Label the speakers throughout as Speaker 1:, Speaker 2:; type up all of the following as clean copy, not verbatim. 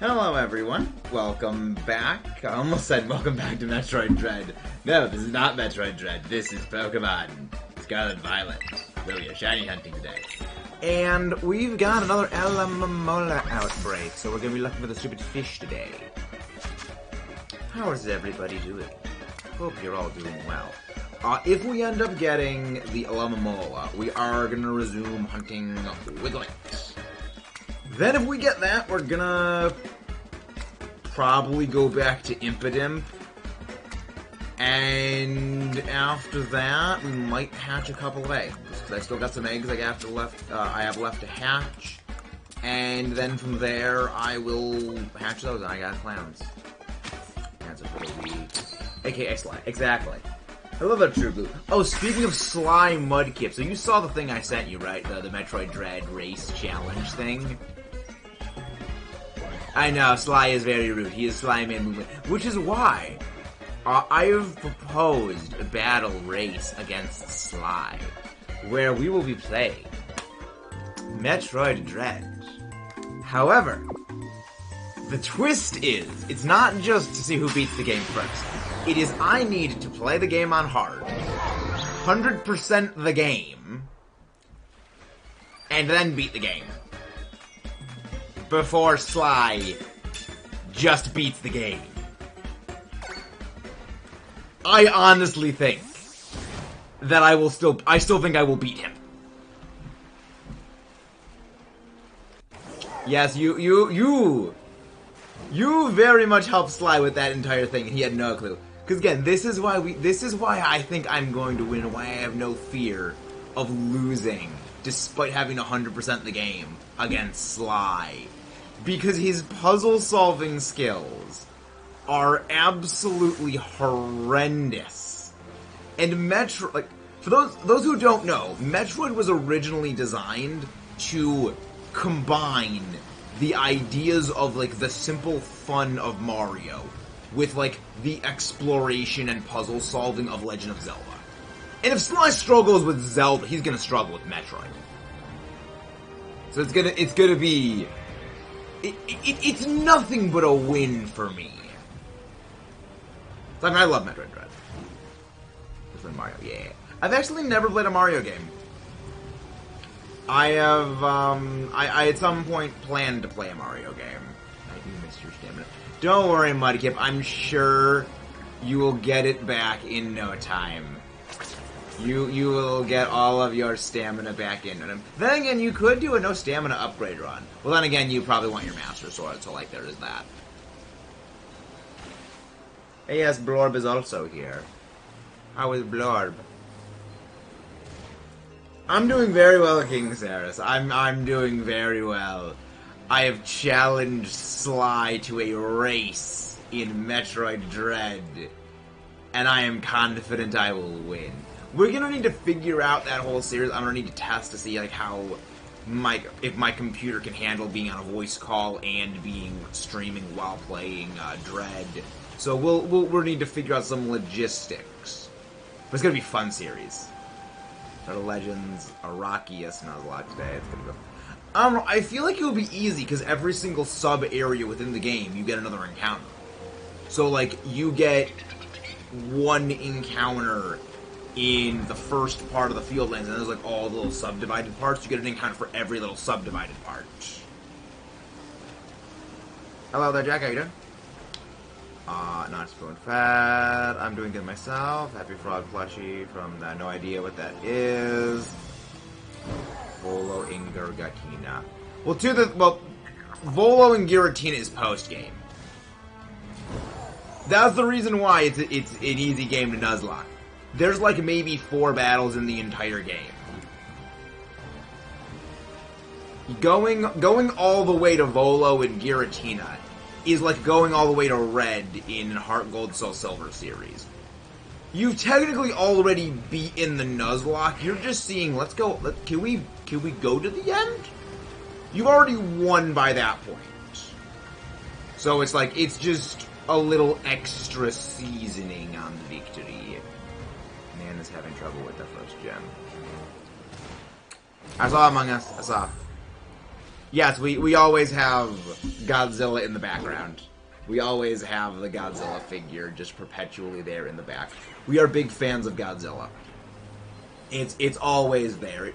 Speaker 1: Hello everyone, welcome back. I almost said welcome back to Metroid Dread. No, this is not Metroid Dread. This is Pokemon Scarlet Violet. So we are shiny hunting today. And we've got another Alamomola outbreak, so we're gonna be looking for the stupid fish today. How is everybody doing? Hope you're all doing well. If we end up getting the Alamomola, we are gonna resume hunting Wigglet. Then if we get that, we're gonna probably go back to Impidimp. And after that, we might hatch a couple of eggs. Because I still got some eggs I have left to hatch. And then from there, I will hatch those, and I got clowns. That's a pretty weak. AKA Sly. Exactly. I love that True Blue. Oh, speaking of Sly Mudkip, so you saw the thing I sent you, right? The Metroid Dread Race Challenge thing? I know, Sly is very rude. He is Sly Man Movement. Which is why I have proposed a battle race against Sly, where we will be playing Metroid Dread. However, the twist is, it's not just to see who beats the game first. It is I need to play the game on hard, 100% the game, and then beat the game. Before Sly just beats the game. I honestly think that I still think I will beat him. Yes, you very much helped Sly with that entire thing, and he had no clue. Because again, this is why I think I'm going to win, and why I have no fear of losing, despite having 100% the game against Sly. Because his puzzle-solving skills are absolutely horrendous. And Metroid, for those who don't know, Metroid was originally designed to combine the ideas of, like, the simple fun of Mario with, like, the exploration and puzzle-solving of Legend of Zelda. And if Sly struggles with Zelda, he's gonna struggle with Metroid. So it's gonna be... It's nothing but a win for me. I mean, I love Metroid Dread. Different Mario, yeah. I've actually never played a Mario game. I have, I at some point planned to play a Mario game. I do miss your stamina. Don't worry, Mudkip. I'm sure you will get it back in no time. You will get all of your stamina back in. Then again, you could do a no stamina upgrade run. Well, then again, you probably want your Master Sword, so, like, there is that. Hey, yes, Blorb is also here. How is Blorb? I'm doing very well, King Saris. I'm doing very well. I have challenged Sly to a race in Metroid Dread, and I am confident I will win. We're gonna need to figure out that whole series. I'm gonna need to test to see, like, how if my computer can handle being on a voice call and being streaming while playing Dread. So we'll need to figure out some logistics. But it's gonna be a fun series. Battle Legends, Arakius, Nuzlocke today. It's gonna go. I don't know. I feel like it will be easy because every single sub area within the game, you get another encounter. So, like, you get one encounter in the first part of the field lands, and there's, like, all the little subdivided parts. You get an encounter for every little subdivided part. Hello there, Jack. How you doing? Not spoon fat. I'm doing good myself. Happy Frog plushie from no idea what that is. Volo and Giratina. Well, Volo and Giratina is post game. That's the reason why it's an easy game to Nuzlocke. There's, like, maybe 4 battles in the entire game. Going all the way to Volo and Giratina is like going all the way to Red in Heart Gold Soul Silver series. You've technically already beaten the Nuzlocke. You're just seeing, can we go to the end? You've already won by that point. So it's like, it's just a little extra seasoning on the victory. Man is having trouble with the first gem. I saw Among Us. I saw. Yes, we always have Godzilla in the background. We always have the Godzilla figure just perpetually there in the back. We are big fans of Godzilla. It's always there.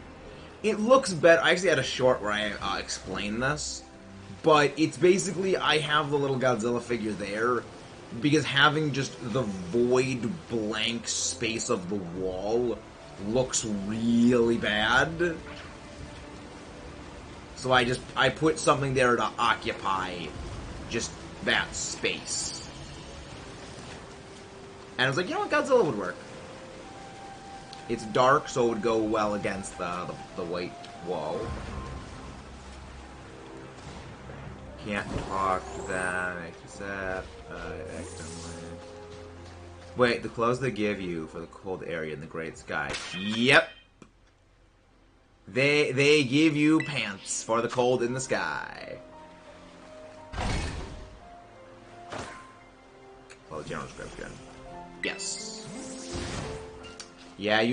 Speaker 1: It looks better. I actually had a short where I explained this, but it's basically I have the little Godzilla figure there because having just the void blank space of the wall looks really bad. So I put something there to occupy just that space. And I was like, you know what, Godzilla would work. It's dark, so it would go well against the white wall. Can't talk to them, except wait, the clothes they give you for the cold area in the great sky. Yep. They give you pants for the cold in the sky. Well, the general description. Yes. Yeah,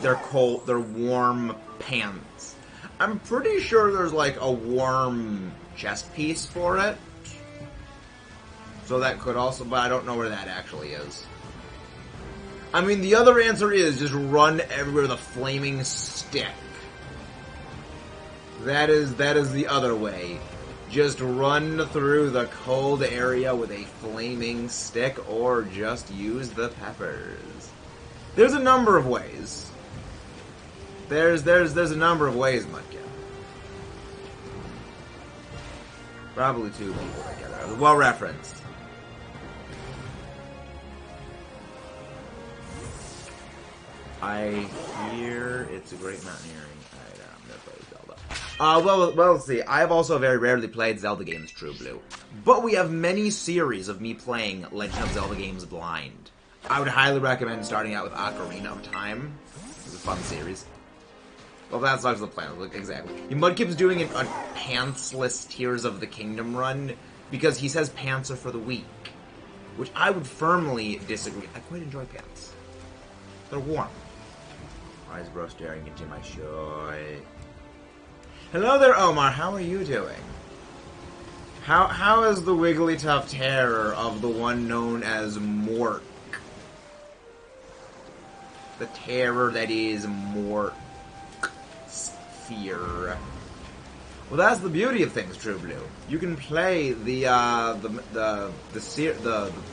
Speaker 1: they're cold, they're warm pants. I'm pretty sure there's like a warm chest piece for it. So that could also, but I don't know where that actually is. I mean, the other answer is just run everywhere with a flaming stick. That is the other way. Just run through the cold area with a flaming stick, or just use the peppers. There's a number of ways. There's a number of ways, Mudkip. Probably two people together. Well referenced. I hear it's a great mountaineering item. I'm gonna play Zelda. Well, let's see. I have also very rarely played Zelda games, True Blue. But we have many series of me playing Legend of Zelda games blind. I would highly recommend starting out with Ocarina of Time. It's a fun series. Well, that's not the plan. Exactly. Mudkip's doing a pantsless Tears of the Kingdom run because he says pants are for the weak. Which I would firmly disagree. I quite enjoy pants. They're warm. Why is bro staring into my shirt? Hello there, Omar. How are you doing? How is the Wigglytuff terror of the one known as Mork? The terror that is Mork Sphere. Well, that's the beauty of things, True Blue. You can play the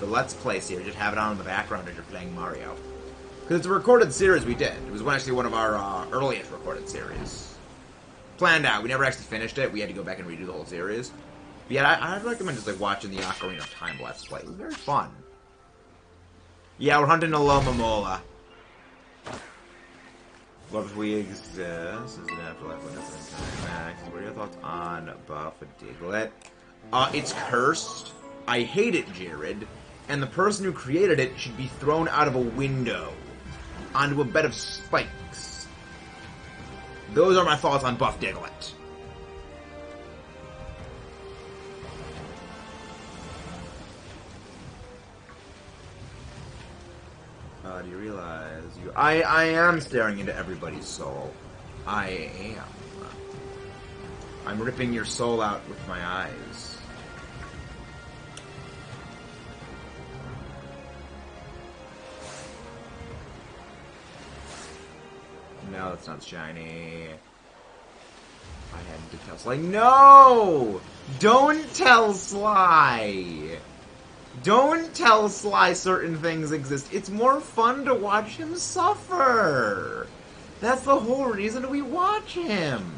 Speaker 1: Let's Play series, just have it on in the background as you're playing Mario. Because it's a recorded series we did. It was actually one of our earliest recorded series. Planned out. We never actually finished it. We had to go back and redo the whole series. But yeah, I'd recommend just like watching the Ocarina of Time Let's Play. It was very fun. Yeah, we're hunting a Loma Mola. What if we exist? Is an afterlife when different Max? What are your thoughts on Buff Diglett? It's cursed. I hate it, Jared. And the person who created it should be thrown out of a window onto a bed of spikes. Those are my thoughts on Buff Diglett. Do you realize I am staring into everybody's soul. I am. I'm ripping your soul out with my eyes. No, that's not shiny. I had to tell Sly. No! Don't tell Sly! Don't tell Sly certain things exist. It's more fun to watch him suffer. That's the whole reason we watch him.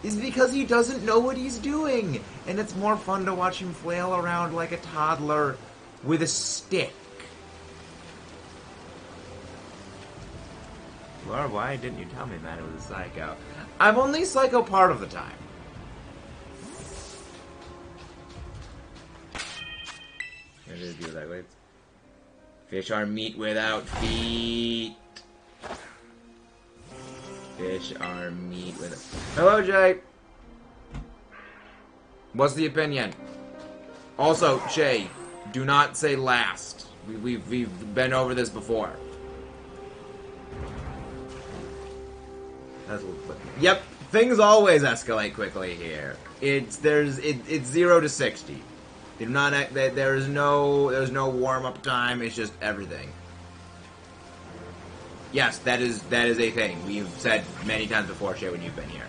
Speaker 1: Is because he doesn't know what he's doing. And it's more fun to watch him flail around like a toddler with a stick. Laura, why didn't you tell me, man? It was a psycho. I'm only psycho part of the time. Fish are meat without feet. Fish are meat without... Hello, Jay! What's the opinion? Also, Shay, do not say last. We've been over this before. That's what, yep, Things always escalate quickly here. It's 0 to 60. They do not. There's no warm up time. It's just everything. Yes, that is a thing. We've said many times before, Shay, when you've been here.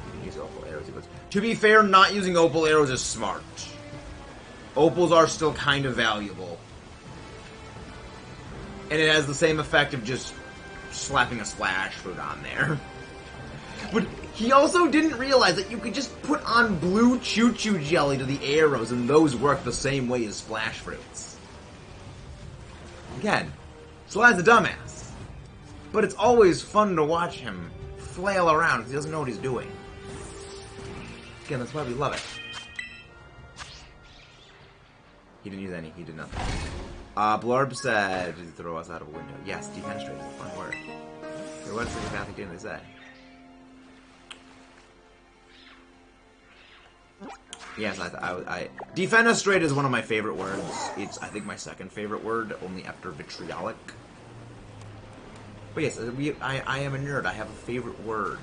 Speaker 1: You can use opal arrows. To be fair, not using opal arrows is smart. Opals are still kind of valuable. And it has the same effect of just slapping a splash fruit on there. But he also didn't realize that you could just put on blue choo-choo jelly to the arrows and those work the same way as splash fruits. Again, Sly's a dumbass. But it's always fun to watch him flail around because he doesn't know what he's doing. Again, that's why we love it. He didn't use any. He did nothing. Blorb said, "Did he throw us out of a window?" Yes, defenestrate is a fun word. So what psychopathic didn't they say? Yes, defenestrate is one of my favorite words. It's, I think, my second favorite word, only after vitriolic. But yes, I am a nerd. I have a favorite word.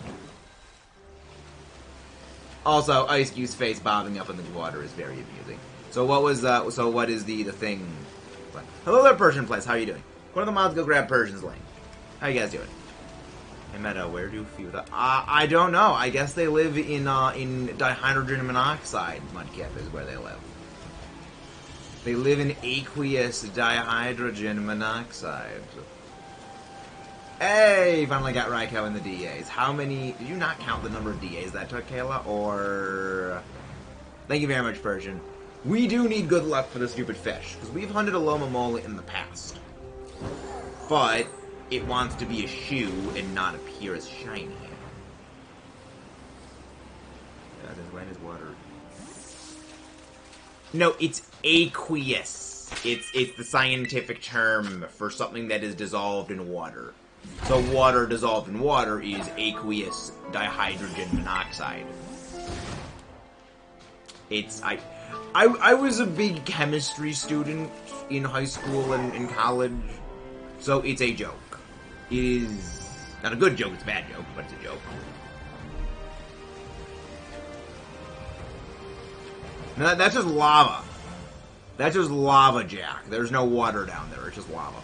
Speaker 1: Also, Ice Cube's face bobbing up in the water is very amusing. So what was so what is the thing? Hello there, Persian Place. How are you doing? One of the mods go grab Persian's link. How you guys doing? Hey Meta, where do few the I don't know. I guess they live in dihydrogen monoxide. Mudkip is where they live. They live in aqueous dihydrogen monoxide. Hey, finally got Raiko in the DAs. How many? Did you not count the number of DAs that took, Kayla? Or thank you very much, Persian. We do need good luck for the stupid fish because we've hunted a Loma Mola in the past, but it wants to be a shoe and not appear as shiny. When is water? No, it's aqueous. It's the scientific term for something that is dissolved in water. So water dissolved in water is aqueous dihydrogen monoxide. I was a big chemistry student in high school and in college, so it's a joke. It is not a good joke, it's a bad joke, but it's a joke. No, that's just lava. That's just lava, Jack. There's no water down there, it's just lava.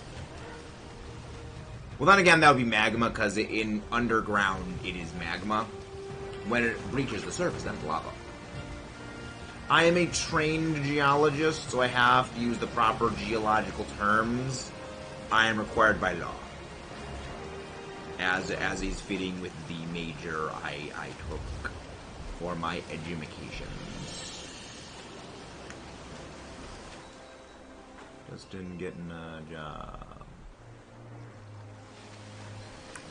Speaker 1: Well, then again, that would be magma, because in underground, it is magma. When it breaches the surface, then it's lava. I am a trained geologist, so I have to use the proper geological terms. I am required by law. As is fitting with the major I took for my edumacations. Justin getting a job.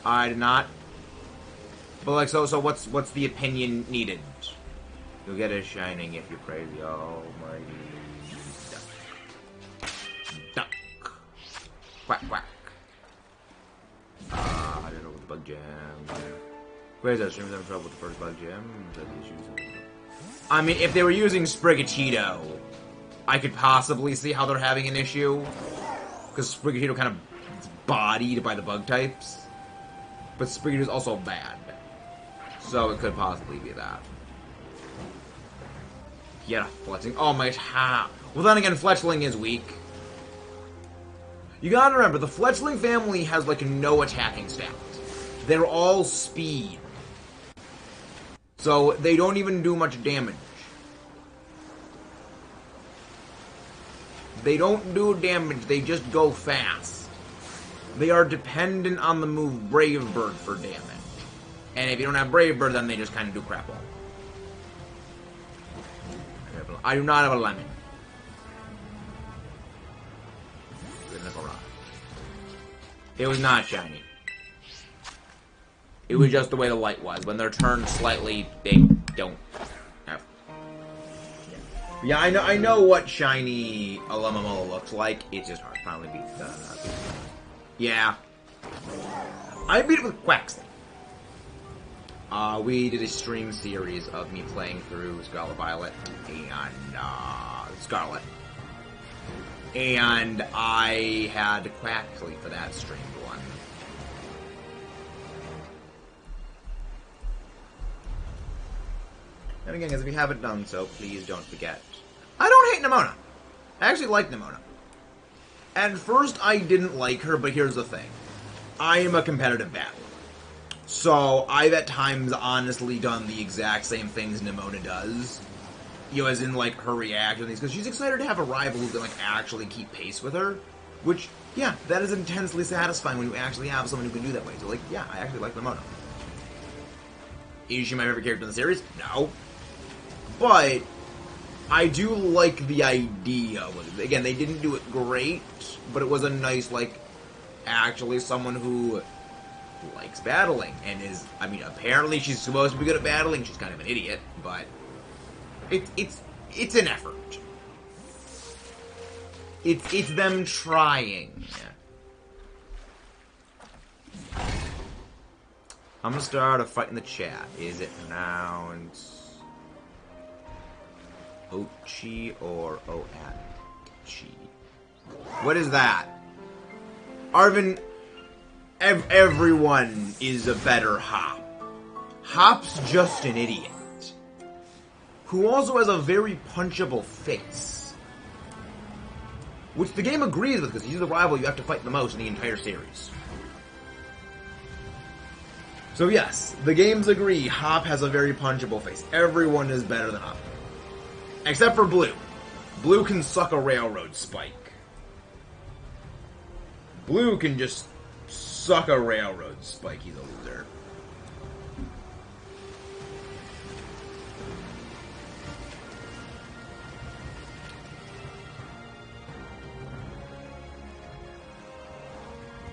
Speaker 1: I did not. But like, so what's the opinion needed? You'll get a shining if you praise the almighty duck. Duck. Quack, quack. I don't know what the bug jam. Where's that? Streamers having trouble with the first bug jam? I mean, if they were using Sprigatito, I could possibly see how they're having an issue. Because Sprigatito kind of is bodied by the bug types. But Sprigatito is also bad. So it could possibly be that. Yeah, Fletchling. Oh my god. Well, then again, Fletchling is weak. You gotta remember, the Fletchling family has, like, no attacking stats. They're all speed. So, they don't even do much damage. They don't do damage, they just go fast. They are dependent on the move Brave Bird for damage. And if you don't have Brave Bird, then they just kind of do crap all. I do not have a lemon. It was not shiny. It was just the way the light was. When they're turned slightly, they don't have. Yeah, I know what shiny Alomomola looks like. It's just hard. Finally beat the. Yeah. I beat it with Quaxley. We did a stream series of me playing through Scarlet Violet and Scarlet. And I had Quaxley for that streamed one. And again, guys, if you haven't done so, please don't forget. I don't hate Nimona. I actually like Nimona. At first, I didn't like her, but here's the thing. I am a competitive battler. So, I've at times honestly done the exact same things Nimona does. You know, as in, like, her reaction to these, because she's excited to have a rival who can, like, actually keep pace with her. Which, yeah, that is intensely satisfying when you actually have someone who can do that way. So, like, yeah, I actually like Nimona. Is she my favorite character in the series? No. But I do like the idea. Again, they didn't do it great, but it was a nice, like, actually someone who likes battling and is, I mean, apparently she's supposed to be good at battling. She's kind of an idiot, but it's an effort. It's them trying. I'm gonna start a fight in the chat. Is it pronounced Ochi or Oachi? What is that? Arvin, everyone is a better Hop. Hop's just an idiot. Who also has a very punchable face. Which the game agrees with, because he's the rival you have to fight the most in the entire series. So yes, the games agree, Hop has a very punchable face. Everyone is better than Hop. Except for Blue. Blue can suck a railroad spike. Blue can just suck a railroad spike, he's a loser.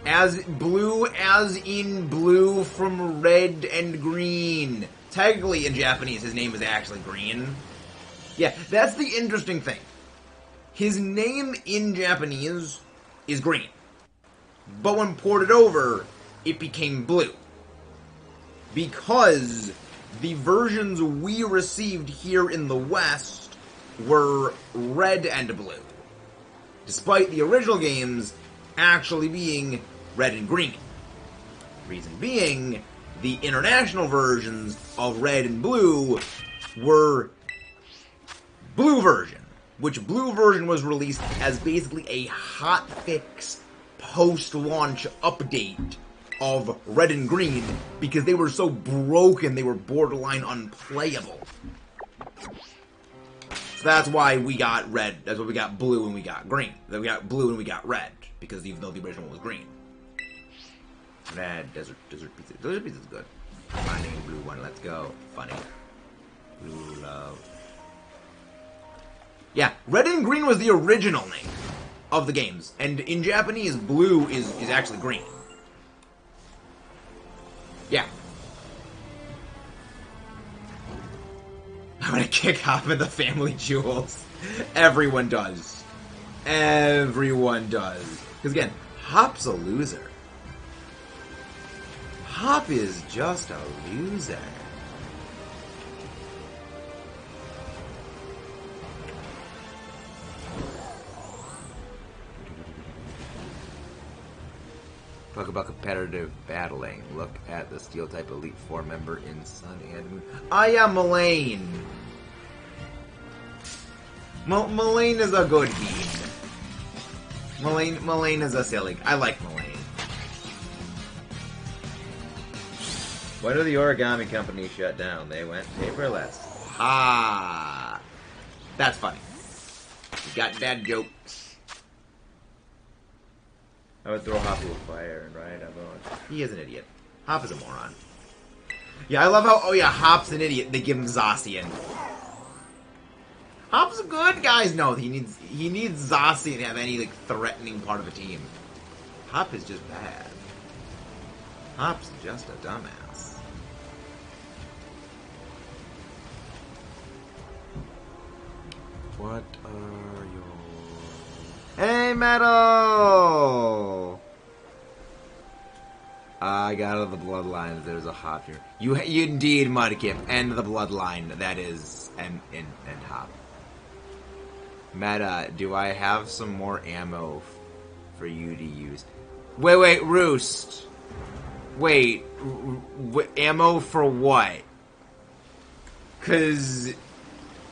Speaker 1: As in blue from red and green. Technically, in Japanese, his name is actually Green. Yeah, that's the interesting thing. His name in Japanese is Green. But when ported over, it became Blue. Because the versions we received here in the West were red and blue. Despite the original games actually being red and green. Reason being, the international versions of red and blue were blue version, which blue version was released as basically a hotfix post-launch update of red and green because they were so broken they were borderline unplayable. So that's why we got red, that's why we got blue and we got green. Then we got blue and we got red, because even though the original was green. Red, desert pizza. Desert pizza's good. My name, blue one, let's go. Funny. Blue love. Yeah, red and green was the original name of the games. And in Japanese, blue is actually green. Yeah. I'm gonna kick Hop in the family jewels. Everyone does. Everyone does. Because again, Hop's a loser. Hop is just a loser. Talk about competitive battling. Look at the Steel type Elite 4 member in Sun and Moon. I am Mullane. Mullane is a good bean. Mullane is a silly. I like Mullane. Why did the origami company shut down? They went paperless. Ha! That's funny. You got dad jokes. I would throw Hop with fire and ride a boat. He is an idiot. Hop is a moron. Yeah, I love how, oh yeah, Hop's an idiot. They give him Zacian. Hop's good, guys. No, he needs Zacian to have any, like, threatening part of a team. Hop is just bad. Hop's just a dumbass. What are your... Hey, Meadow! I got out of the bloodline. There's a Hop here. You indeed, Mudkip. End the bloodline. That is... And Hop. Meta, do I have some more ammo for you to use? Wait, Roost. Wait, ammo for what? Because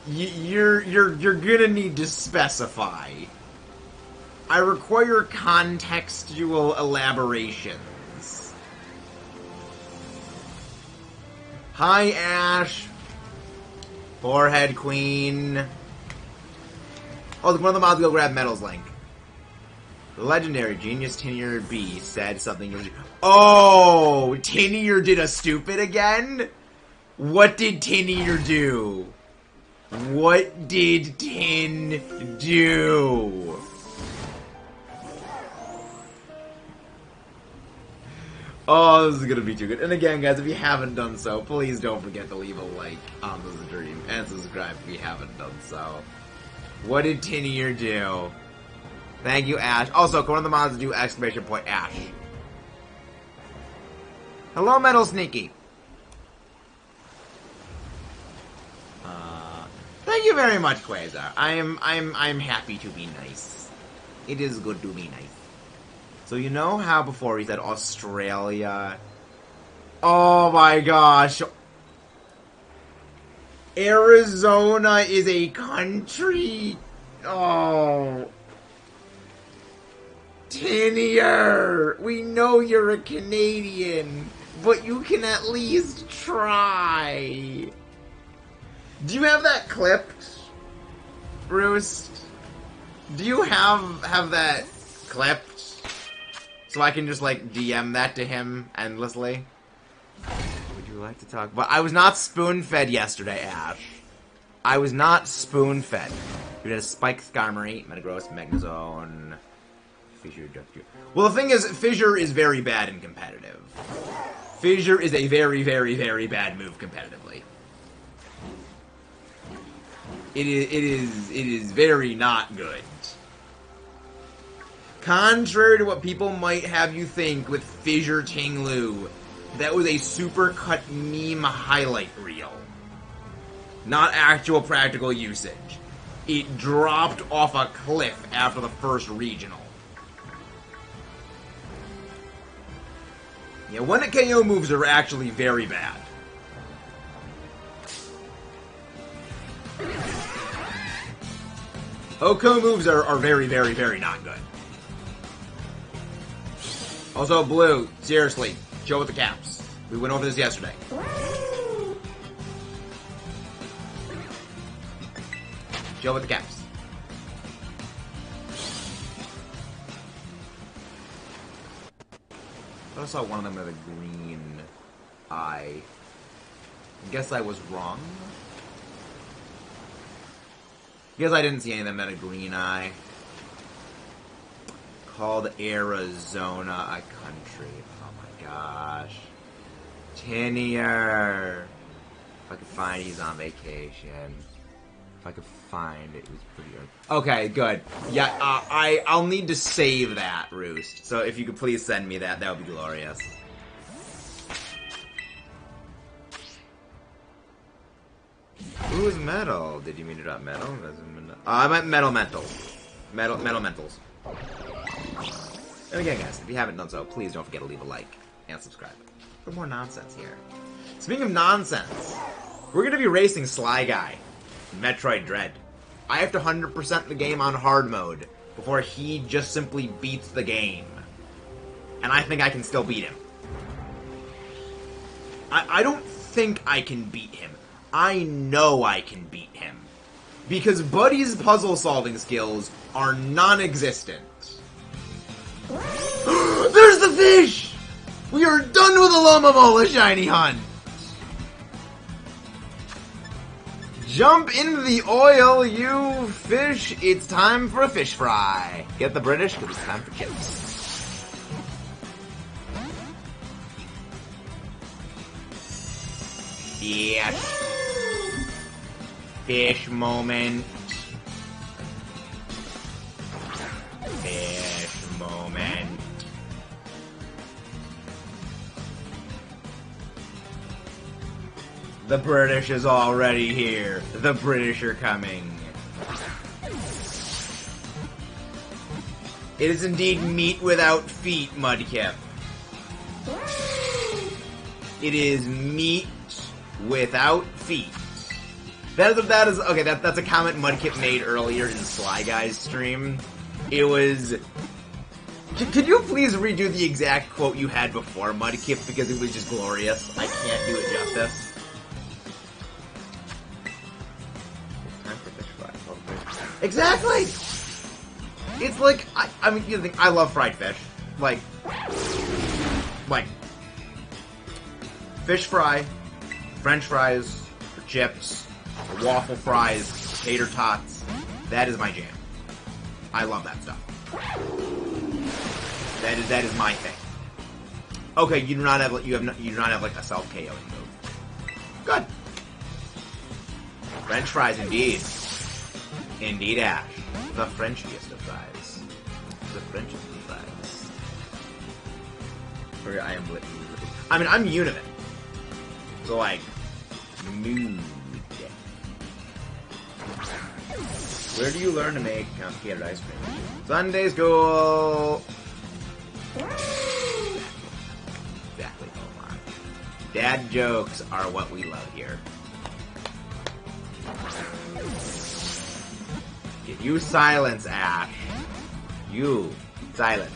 Speaker 1: you're gonna need to specify. I require contextual elaborations. Hi, Ash. Forehead Queen. Oh, one of the mods go grab Metal's link. The legendary genius Tinier B said something. Oh, Tinier did a stupid again? What did Tinier do? What did Tin do? Oh, this is gonna be too good. And again, guys, if you haven't done so, please don't forget to leave a like on the stream and subscribe if you haven't done so. What did Tinier do? Thank you, Ash. Also, one of the mods do exclamation point Ash. Hello, Metal Sneaky. Thank you very much, Quasar. I'm happy to be nice. It is good to be nice. So you know how before he said Australia? Oh my gosh. Arizona is a country? Oh. Tinier! We know you're a Canadian, but you can at least try. Do you have that clipped, Roost? Do you have that clipped? So I can just, like, DM that to him endlessly? Would you like to talk? But I was not spoon-fed yesterday, Ash. I was not spoon-fed. You had a Spike Skarmory, Metagross, Magnezone, Fissure, well, the thing is, Fissure is very bad in competitive. Fissure is a very, very, very bad move competitively. It is very not good. Contrary to what people might have you think with Fissure Tinglu, that was a supercut meme highlight reel. Not actual practical usage. It dropped off a cliff after the first regional. Yeah, one KO moves are actually very bad. Oko moves are very, very, very not good. Also, Blue, seriously, chill with the caps. We went over this yesterday. Chill with the caps. I saw one of them with a green eye. I guess I was wrong. Guess I didn't see any of them that had a green eye. Called Arizona a country. Oh my gosh. Tinier. If I could find he's on vacation. If I could find it, was pretty early. Okay, good. Yeah, I'll need to save that, Roost. So if you could please send me that, that would be glorious. Who's metal? Did you mean to drop metal? I meant metal mentals. Metal mentals. And again, guys, if you haven't done so, please don't forget to leave a like and subscribe for more nonsense here. Speaking of nonsense, we're going to be racing Sly Guy. Metroid Dread. I have to 100% the game on hard mode before he just simply beats the game. And I think I can still beat him. I don't think I can beat him. I know I can beat him. Because Buddy's puzzle solving skills are non-existent. There's the fish! We are done with the Lomamola shiny hunt! Jump into the oil, you fish. It's time for a fish fry. Get the British, because it's time for chips. Yes. Fish moment. Fish moment. The British is already here. The British are coming. It is indeed meat without feet, Mudkip. It is meat without feet. That is okay. That's a comment Mudkip made earlier in Sly Guy's stream. It was. Could you please redo the exact quote you had before, Mudkip, because it was just glorious. I can't do it justice. Time for fish fry. Exactly. It's like I mean, you think I love fried fish, like fish fry, French fries, or chips, or waffle fries, tater tots. That is my jam. I love that stuff. That is my thing. Okay, you do not have like a self KOing move. Good. French fries, indeed. Indeed, Ash. The Frenchiest of fries. The Frenchiest of fries. I am lit. I mean, I'm Univin. So, like, mood. Where do you learn to make complicated ice cream? Sunday school! Exactly. Hold on. Dad jokes are what we love here. You silence, Ash. You silence.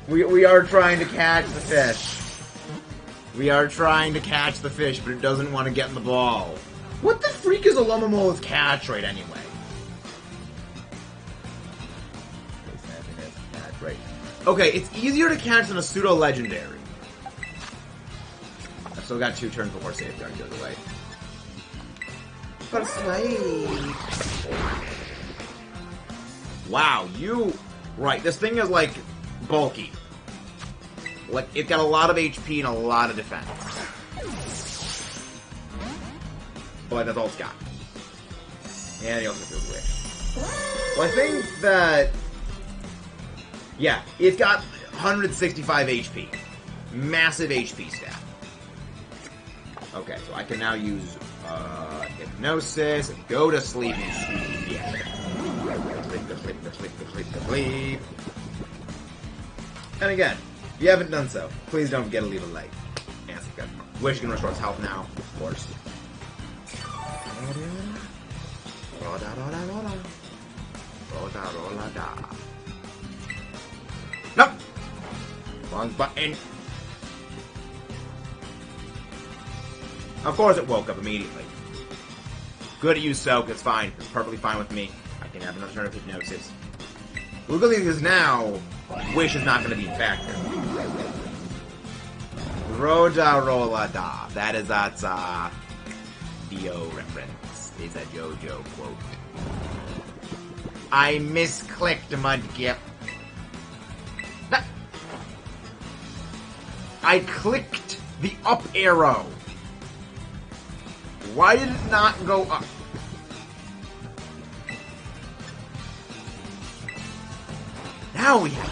Speaker 1: We are trying to catch the fish. We are trying to catch the fish, but it doesn't want to get in the ball. What the freak is a Lumamola's catch rate anyway? Right. Okay, it's easier to catch than a pseudo-legendary. I've still got 2 turns before Safeguard goes away. Persuade. Wow, you... Right, this thing is, like, bulky. Like, it's got a lot of HP and a lot of defense. But that's all it's got. And he also feels weird. Well, I think that... Yeah, it's got 165 HP. Massive HP stat. Okay, so I can now use Hypnosis and go to sleep and sleep. Yeah. Sleep. And again, if you haven't done so, please don't forget to leave a like. And subscribe. Wish you can restore his health now, of course. Nope! Wrong button. Of course it woke up immediately. Good at you, Soak. It's fine. It's perfectly fine with me. I can have another turn of Hypnosis. Luckily, because now, Wish is not going to be a factor. Roda Rola Da. That is a Dio reference. It's a JoJo quote. I misclicked, Mudkip. I clicked the up arrow. Why did it not go up? Now we have...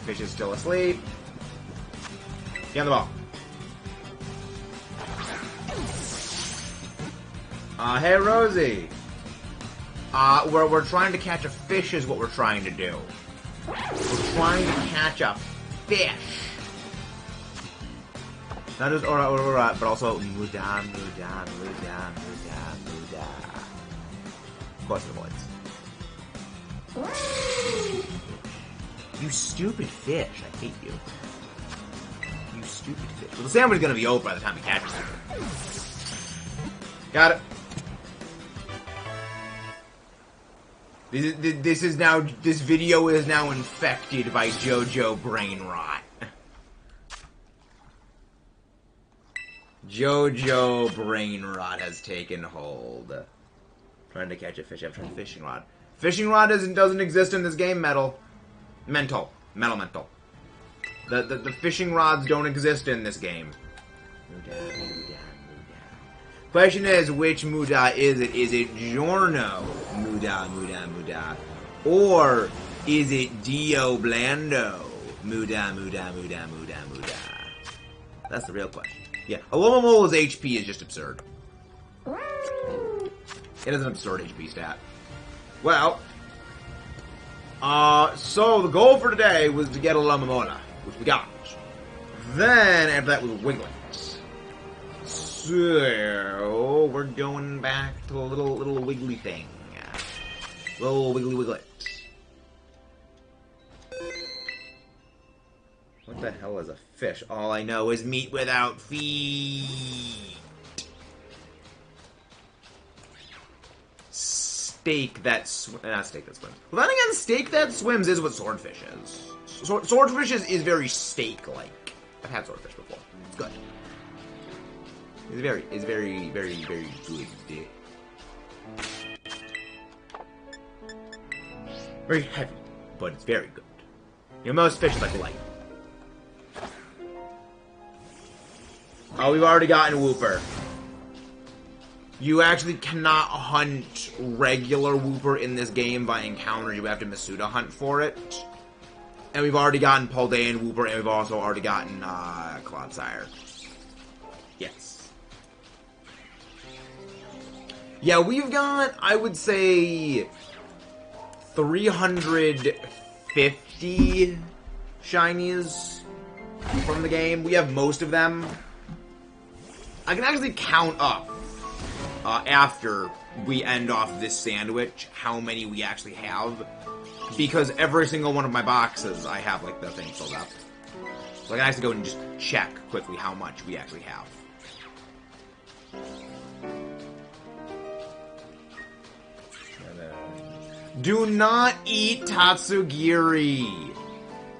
Speaker 1: Fish is still asleep. Get on the ball. Hey, Rosie. We're trying to catch a fish is what we're trying to do. We're trying to catch a fish. Not just but also muda. Of course it avoids. You stupid fish. I hate you. You stupid fish. Well, the sandwich is going to be over by the time he catches it. Got it. This video is now infected by JoJo brain rot. JoJo brain rot has taken hold. Trying to catch a fish after a fishing rod. Fishing rod doesn't exist in this game, Mental. The fishing rods don't exist in this game. Muda. Question is, which Muda is it? Is it Giorno Muda? Or is it Dio Blando? Muda. That's the real question. Yeah, Alomamola's HP is just absurd. It is an absurd HP stat. Well, so the goal for today was to get a Alomomola, which we got. Then, after that was Wiglet. So, we're going back to a little wiggly thing. Little wiggly wiglet. What the hell is a fish? All I know is meat without feet. Steak that not steak that swims. Well, then again, steak that swims is what swordfish is. Swordfish is very steak-like. I've had swordfish before. It's good. It's very good. Very heavy, but it's very good. You know, most fish like light. Oh, we've already gotten Wooper. You actually cannot hunt regular Wooper in this game by encounter. You have to Masuda hunt for it. And we've already gotten Paldean Wooper, and we've also already gotten Clodsire. Yes. Yeah, we've got, I would say, 350 shinies from the game. We have most of them. I can actually count up after we end off this sandwich how many we actually have, because every single one of my boxes I have like the thing filled up. So I can actually go and just check quickly how much we actually have. Do not eat Tatsugiri.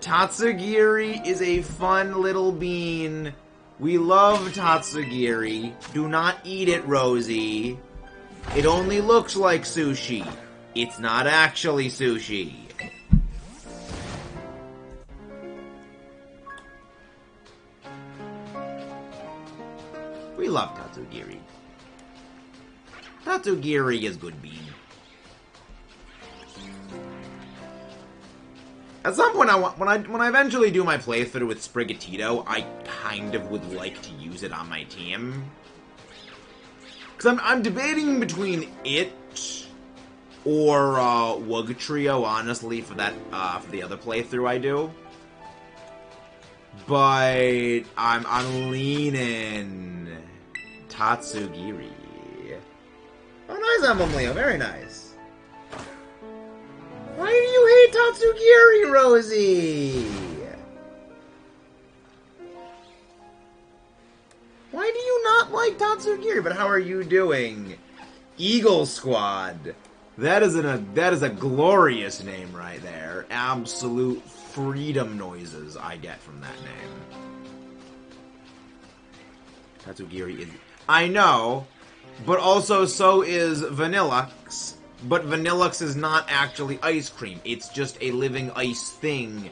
Speaker 1: Tatsugiri is a fun little bean. We love Tatsugiri. Do not eat it, Rosie. It only looks like sushi. It's not actually sushi. We love Tatsugiri. Tatsugiri is good bean. At some point, when I eventually do my playthrough with Sprigatito, I kind of would like to use it on my team. Because I'm debating between it or Wugtrio, honestly, for that for the other playthrough I do. But I'm leaning Tatsugiri. Oh, nice, Emblem Leo, very nice. Why do you hate Tatsugiri, Rosie? Why do you not like Tatsugiri? But how are you doing? Eagle Squad. That is a glorious name right there. Absolute freedom noises I get from that name. Tatsugiri is... I know, but also so is Vanillux. But Vanillux is not actually ice cream. It's just a living ice thing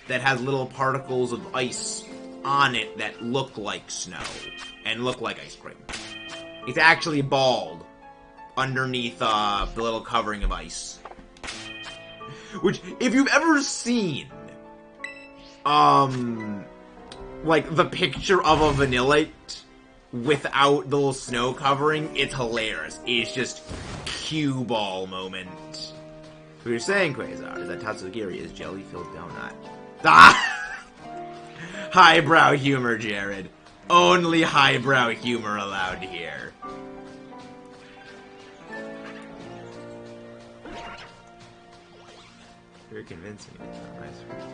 Speaker 1: that has little particles of ice on it that look like snow and look like ice cream. It's actually bald underneath the little covering of ice. Which, if you've ever seen, like the picture of a Vanillite without the little snow covering, it's hilarious. It's just cue ball moment. What you're saying, Quasar, is that Tatsugiri is jelly-filled donut. Ah! Highbrow humor, Jared. Only highbrow humor allowed here. You're convincing me it's not ice cream.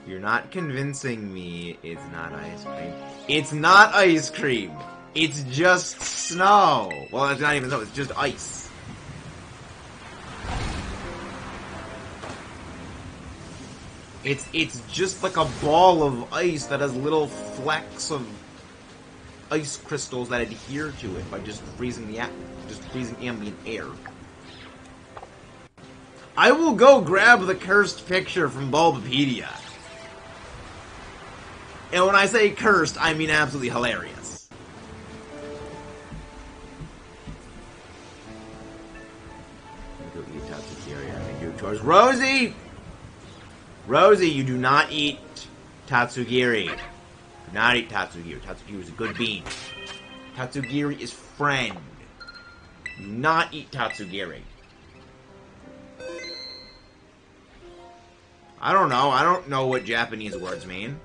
Speaker 1: You're not convincing me it's not ice cream. It's not ice cream! It's just snow! Well, it's not even snow, it's just ice. It's just like a ball of ice that has little flecks of ice crystals that adhere to it by just freezing ambient air. I will go grab the cursed picture from Bulbapedia. And when I say cursed, I mean absolutely hilarious. Go eat Tatsugiri. I can do chores. Rosie! Rosie, you do not eat Tatsugiri. Do not eat Tatsugiri. Tatsugiri is a good bean. Tatsugiri is friend. Do not eat Tatsugiri. I don't know. I don't know what Japanese words mean.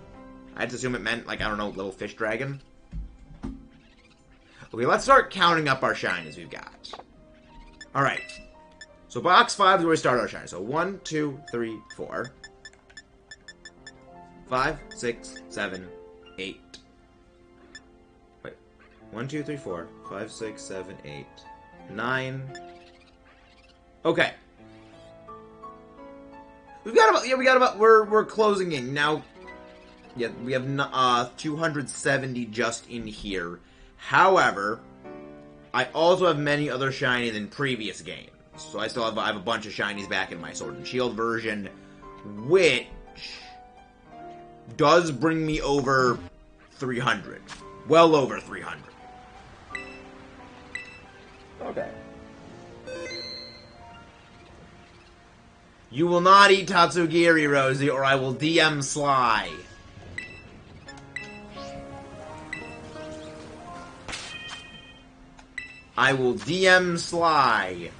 Speaker 1: I'd assume it meant, like, I don't know, little fish dragon. Okay, let's start counting up our shinies we've got. Alright. So box 5 is where we start our shinies. So 1, 2, 3, 4. 5, 6, 7, 8. Wait. 1, 2, 3, 4. 5, 6, 7, 8. 9. Okay. We're closing in. Now, yeah, we have 270 just in here. However, I also have many other shinies than previous games. So I have a bunch of shinies back in my Sword and Shield version, which does bring me over 300. Well over 300. Okay. You will not eat Tatsugiri, Rosie, or I will DM Sly. I will DM Sly.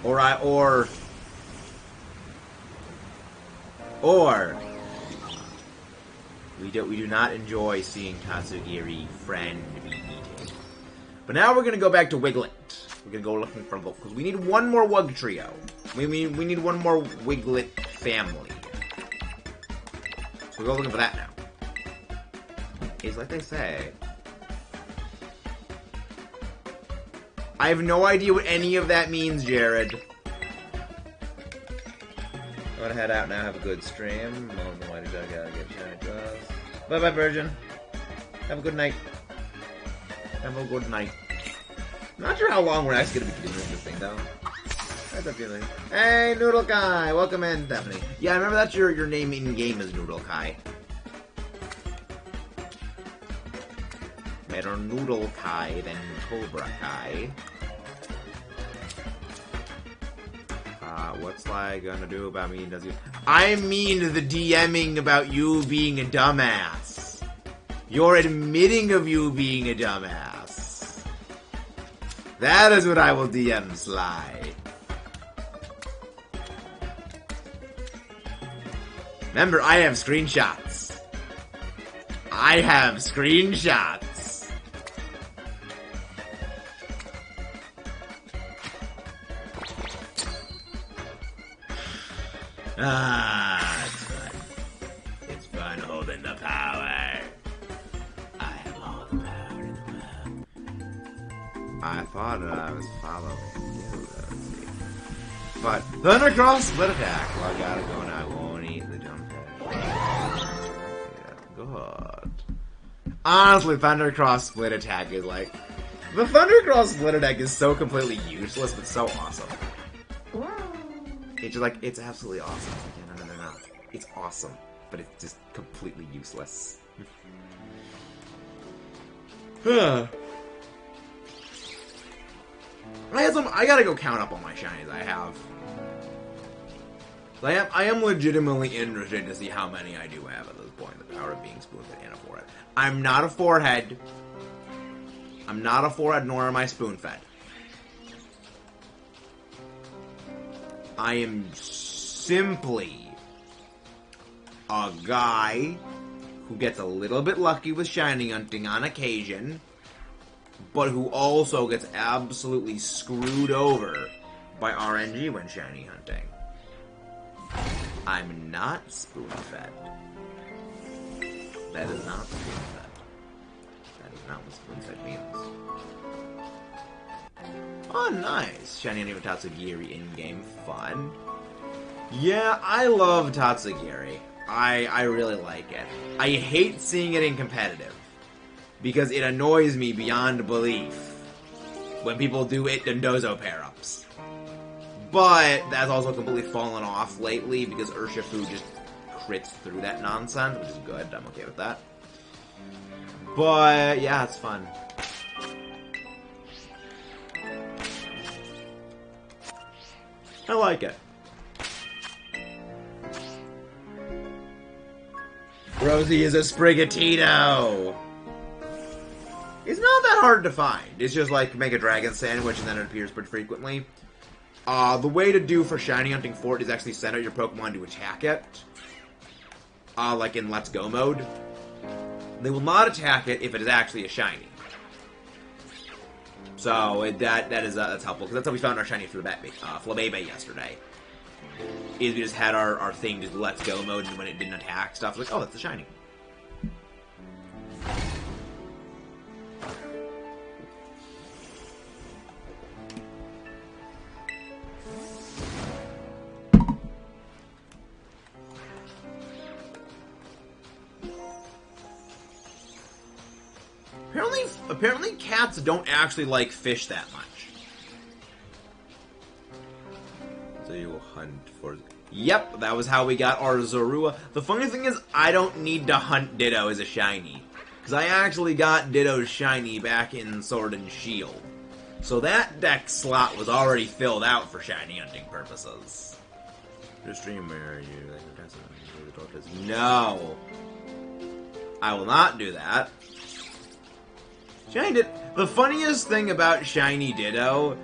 Speaker 1: Or we do not enjoy seeing Tatsugiri friend be eaten. But now we're gonna go back to Wiglet. We're gonna go looking for because we need one more Wug trio. We need one more Wiglet family. So we'll go looking for that now. It's like they say. I have no idea what any of that means, Jared. I'm gonna head out now, have a good stream. Why did I gotta get shiny? Bye-bye, Virgin. Have a good night. Have a good night. Not sure how long we're actually gonna be continuing this thing, though. That's a feeling. Hey, Noodle Kai! Welcome in, Stephanie. Yeah, I remember that's your name in-game is Noodle Kai. Better Noodle Kai than Cobra Kai. What's Sly gonna do about me? Does he? I mean the DMing about you being a dumbass. You're admitting of you being a dumbass. That is what I will DM Sly. Remember, I have screenshots. I have screenshots. Ah, it's fun. It's fun holding the power. I have all the power in the world. I thought I was following you, but Thundercross split attack. Well, I gotta go and I won't eat the jump fish. Yeah, good. Honestly, Thundercross split attack is like... The Thundercross split attack is so completely useless, but so awesome. It's just like, it's absolutely awesome. Yeah, no. It's awesome, but it's just completely useless. I gotta go count up all my shinies I have. I am legitimately interested to see how many I do have at this point. The power of being spoon-fed and a forehead. I'm not a forehead. I'm not a forehead, nor am I spoon-fed. I am simply a guy who gets a little bit lucky with shiny hunting on occasion, but who also gets absolutely screwed over by RNG when shiny hunting. I'm not spoon-fed. That is not spoon-fed. That is not what spoon-fed means. Oh, nice. Shiny Hunting with Tatsugiri in-game fun. Yeah, I love Tatsugiri. I really like it. I hate seeing it in competitive, because it annoys me beyond belief when people do it Dondozo pair-ups. But that's also completely fallen off lately because Urshifu just crits through that nonsense, which is good. I'm okay with that. But yeah, it's fun. I like it. Rosie is a Sprigatito! It's not that hard to find. It's just like make a dragon sandwich and then it appears pretty frequently. The way to do for shiny hunting for it is actually send out your Pokemon to attack it. Like in Let's Go mode. They will not attack it if it is actually a shiny. So that's helpful, because that's how we found our shiny Flabébé yesterday. Is we just had our thing just Let's Go mode, and when it didn't attack stuff, like, oh, that's a shiny. Apparently cats don't actually like fish that much. So you will hunt for... Yep, that was how we got our Zorua. The funny thing is, I don't need to hunt Ditto as a shiny. Because I actually got Ditto's shiny back in Sword and Shield. So that DEX slot was already filled out for shiny hunting purposes. Your stream where you... No! I will not do that. Shiny Ditto. The funniest thing about Shiny Ditto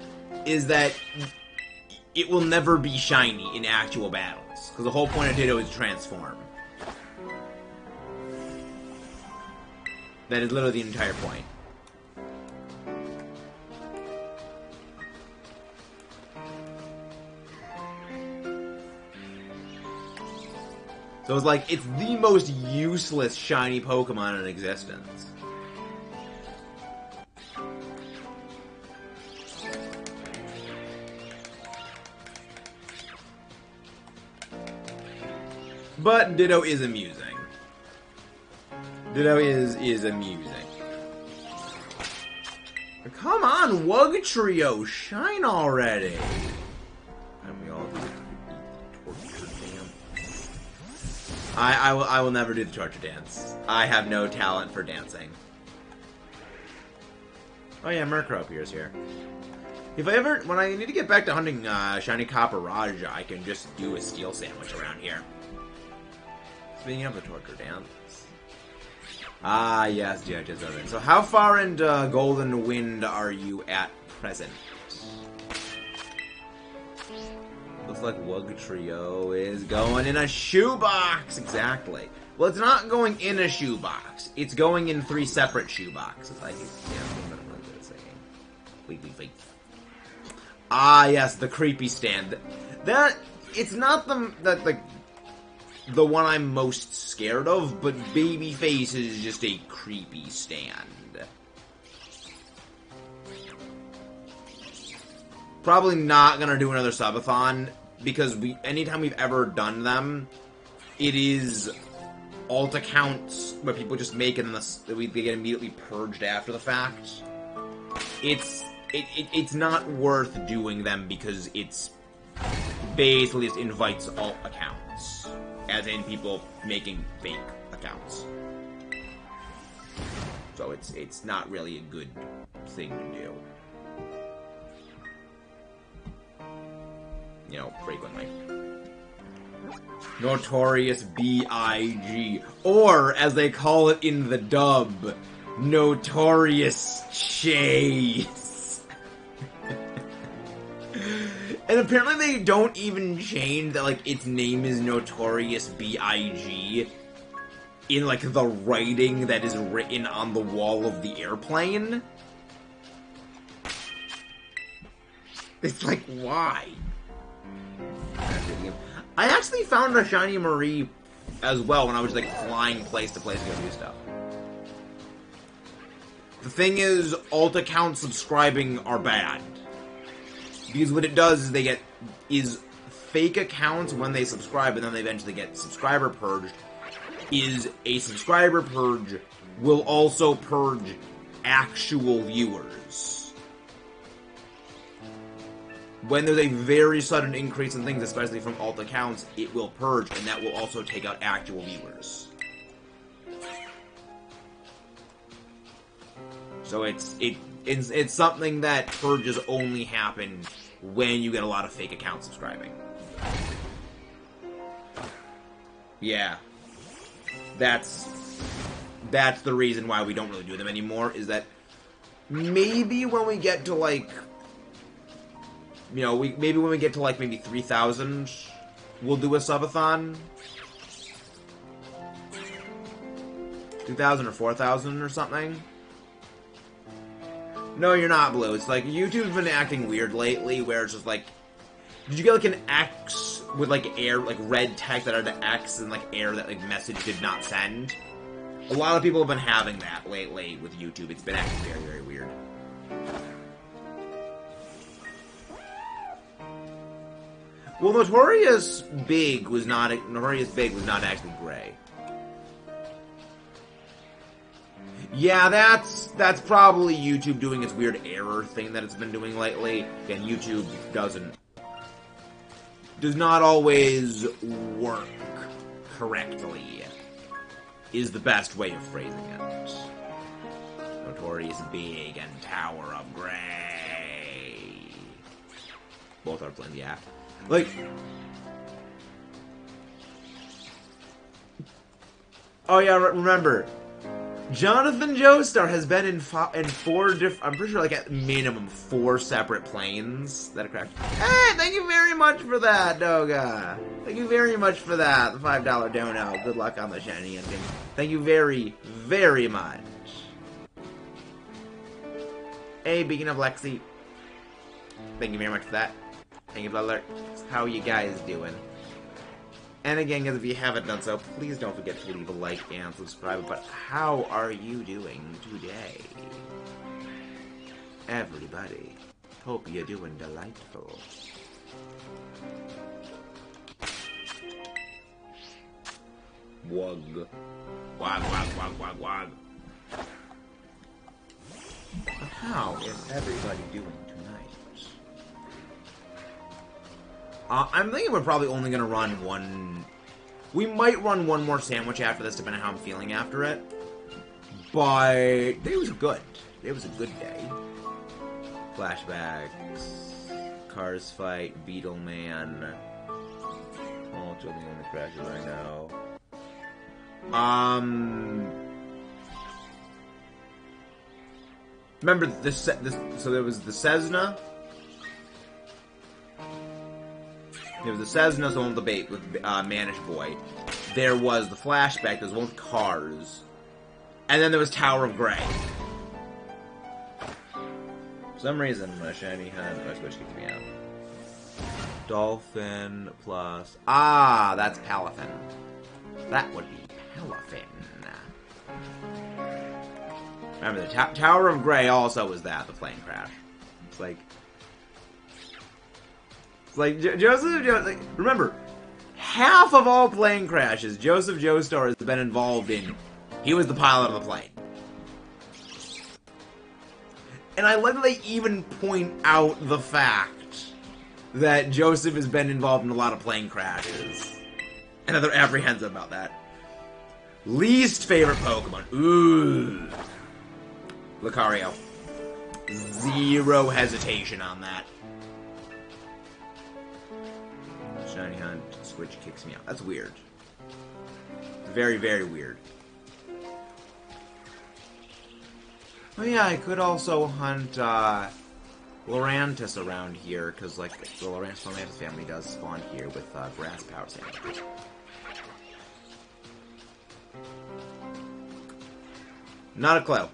Speaker 1: is that it will never be shiny in actual battles. Because the whole point of Ditto is transform. That is literally the entire point. So it's like, it's the most useless shiny Pokemon in existence. But Ditto is amusing. Ditto is amusing. Come on, Wugtrio, shine already! And we all do the torture dance. I will never do the torture dance. I have no talent for dancing. Oh yeah, Murkrow appears here. If I ever, when I need to get back to hunting shiny Copperajah, I can just do a steel sandwich around here. Speaking of the torture dance. Ah, yes, judges of it. So how far into Golden Wind are you at present? Looks like Wugtrio is going in a shoebox! Exactly. Well, it's not going in a shoebox. It's going in 3 separate shoeboxes. I guess, yeah, I'm gonna run this again. Wait. Ah, yes, the creepy stand. That, it's not the one I'm most scared of, but Babyface is just a creepy stand. Probably not gonna do another subathon, because anytime we've ever done them, it is alt accounts where people just make it and they get immediately purged after the fact. It's not worth doing them because it's basically just invites alt accounts. As in people making fake accounts. So it's not really a good thing to do. You know, frequently. Notorious B.I.G. Or, as they call it in the dub, Notorious Chase. And apparently they don't even change that, like, its name is Notorious B.I.G. in, like, the writing that is written on the wall of the airplane. It's like, why? I actually found a shiny Marie as well when I was, like, flying place to place to go do stuff. The thing is, alt account subscribing are bad. Because what it does is fake accounts when they subscribe and then they eventually get subscriber purged, is a subscriber purge will also purge actual viewers. When there's a very sudden increase in things, especially from alt accounts, it will purge, and that will also take out actual viewers. So it's something that purges only happen when you get a lot of fake accounts subscribing. Yeah. That's the reason why we don't really do them anymore, is that maybe when we get to, like, you know, maybe when we get to, like, maybe 3,000, we'll do a subathon. 2,000 or 4,000 or something. No, you're not, Blue. It's like, YouTube's been acting weird lately, where it's just like, did you get, like, an X with, like, air, like, red text that are the X and, like, air that, like, message did not send? A lot of people have been having that lately with YouTube. It's been acting very, very weird. Well, Notorious Big was not actually gray. Yeah, that's probably YouTube doing its weird error thing that it's been doing lately. And YouTube does not always work correctly, is the best way of phrasing it. Notorious Big and Tower of Grey. Both are blend, yeah. Like, oh yeah, remember, Jonathan Joestar has been in 4 different, I'm pretty sure, like, at minimum 4 separate planes that are cracked. Hey, thank you very much for that, Doga. Thank you very much for that, the $5 dono. Good luck on the shiny ending. Thank you very, very much. Hey, Beacon of Lexi. Thank you very much for that. Thank you, Bloodler. How are you guys doing? And again, guys, if you haven't done so, please don't forget to leave a like and subscribe. But how are you doing today? Everybody, hope you're doing delightful. Wug. Wag, wag, wag, wag, wag. But how is everybody doing tonight? I'm thinking we're probably only going to run one... We might run one more sandwich after this, depending on how I'm feeling after it. But it was good. It was a good day. Flashbacks. Cars fight. Beetleman. Oh, it's only on the crashes right now. Remember this? So there was the Cessna. There was the Cessna, the one with the bait with Manish Boy. There was the flashback. There was one with cars, and then there was Tower of Grey. For some reason, my shiny hunt, my switch kicked me out. Dolphin plus that's Palafin. That would be Palafin. Remember, the Tower of Grey also was that, the plane crash. It's like Joseph, like, remember, half of all plane crashes Joseph Joestar has been involved in, he was the pilot of the plane. And I like that they even point out the fact that Joseph has been involved in a lot of plane crashes. And that they're apprehensive about that. Least favorite Pokemon. Ooh. Lucario. Zero hesitation on that. Shiny Hunt, Switch kicks me out. That's weird. Very, very weird. Oh yeah, I could also hunt Lorantis around here, because like the Lorantis family does spawn here with grass power sandwiches. Not a clue.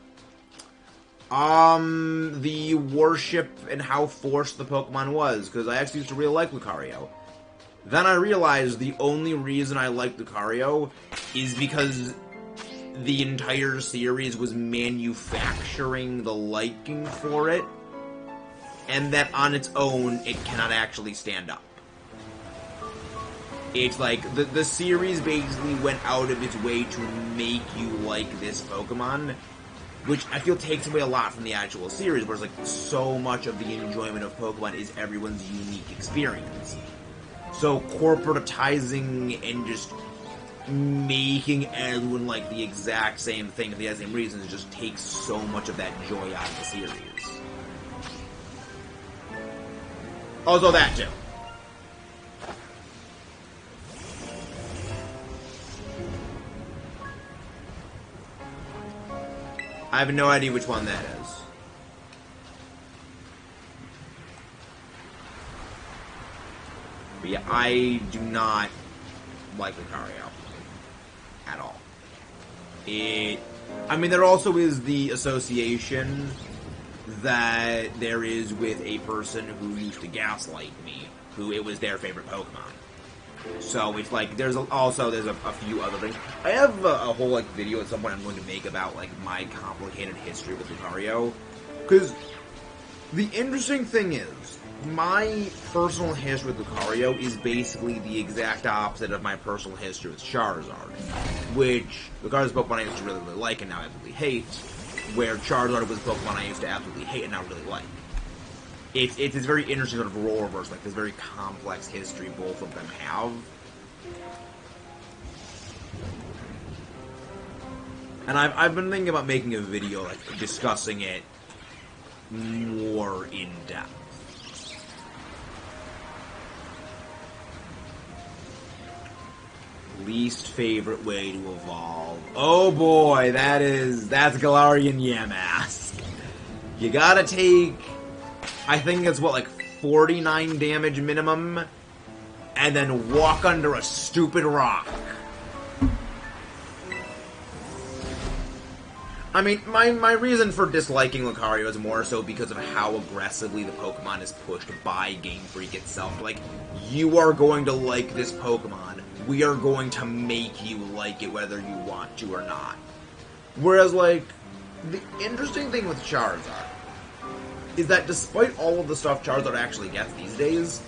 Speaker 1: The worship and how forced the Pokemon was, because I actually used to really like Lucario. Then I realized the only reason I liked Lucario is because the entire series was manufacturing the liking for it, and that on its own, it cannot actually stand up. It's like, the series basically went out of its way to make you like this Pokemon, which I feel takes away a lot from the actual series, where it's like, so much of the enjoyment of Pokemon is everyone's unique experience. So corporatizing and just making everyone like the exact same thing for the exact same reasons just takes so much of that joy out of the series. Also that too. I have no idea which one that is. But yeah, I do not like Lucario at all. I mean, there also is the association that there is with a person who used to gaslight me, who it was their favorite Pokemon. So it's like, there's a few other things. I have a whole like video at some point I'm going to make about like my complicated history with Lucario. Because the interesting thing is, my personal history with Lucario is basically the exact opposite of my personal history with Charizard. Which, Lucario's Pokemon I used to really, really like and now absolutely hate. Where Charizard was a Pokemon I used to absolutely hate and now really like. It's this very interesting sort of role reverse, like this very complex history both of them have. And I've been thinking about making a video, like, discussing it more in depth. Least favorite way to evolve. Oh boy, that's Galarian Yamask. You gotta take, I think it's what, like 49 damage minimum, and then walk under a stupid rock. I mean, my reason for disliking Lucario is more so because of how aggressively the Pokemon is pushed by Game Freak itself. Like, you are going to like this Pokemon. We are going to make you like it whether you want to or not. Whereas, like, the interesting thing with Charizard is that despite all of the stuff Charizard actually gets these days,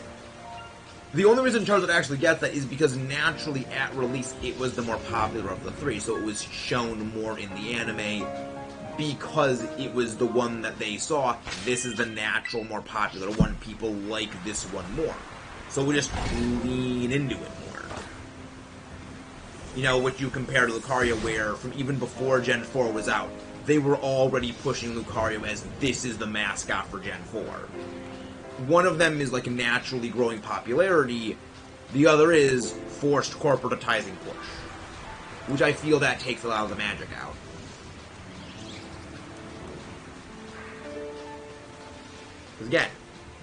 Speaker 1: the only reason Charizard actually gets that is because naturally at release it was the more popular of the three, so it was shown more in the anime because it was the one that they saw. This is the natural, more popular one. People like this one more. So we just lean into it more. You know, what you compare to Lucario, where from even before Gen 4 was out, they were already pushing Lucario as this is the mascot for Gen 4. One of them is like a naturally growing popularity, the other is forced corporatizing push. Which I feel that takes a lot of the magic out. Because again,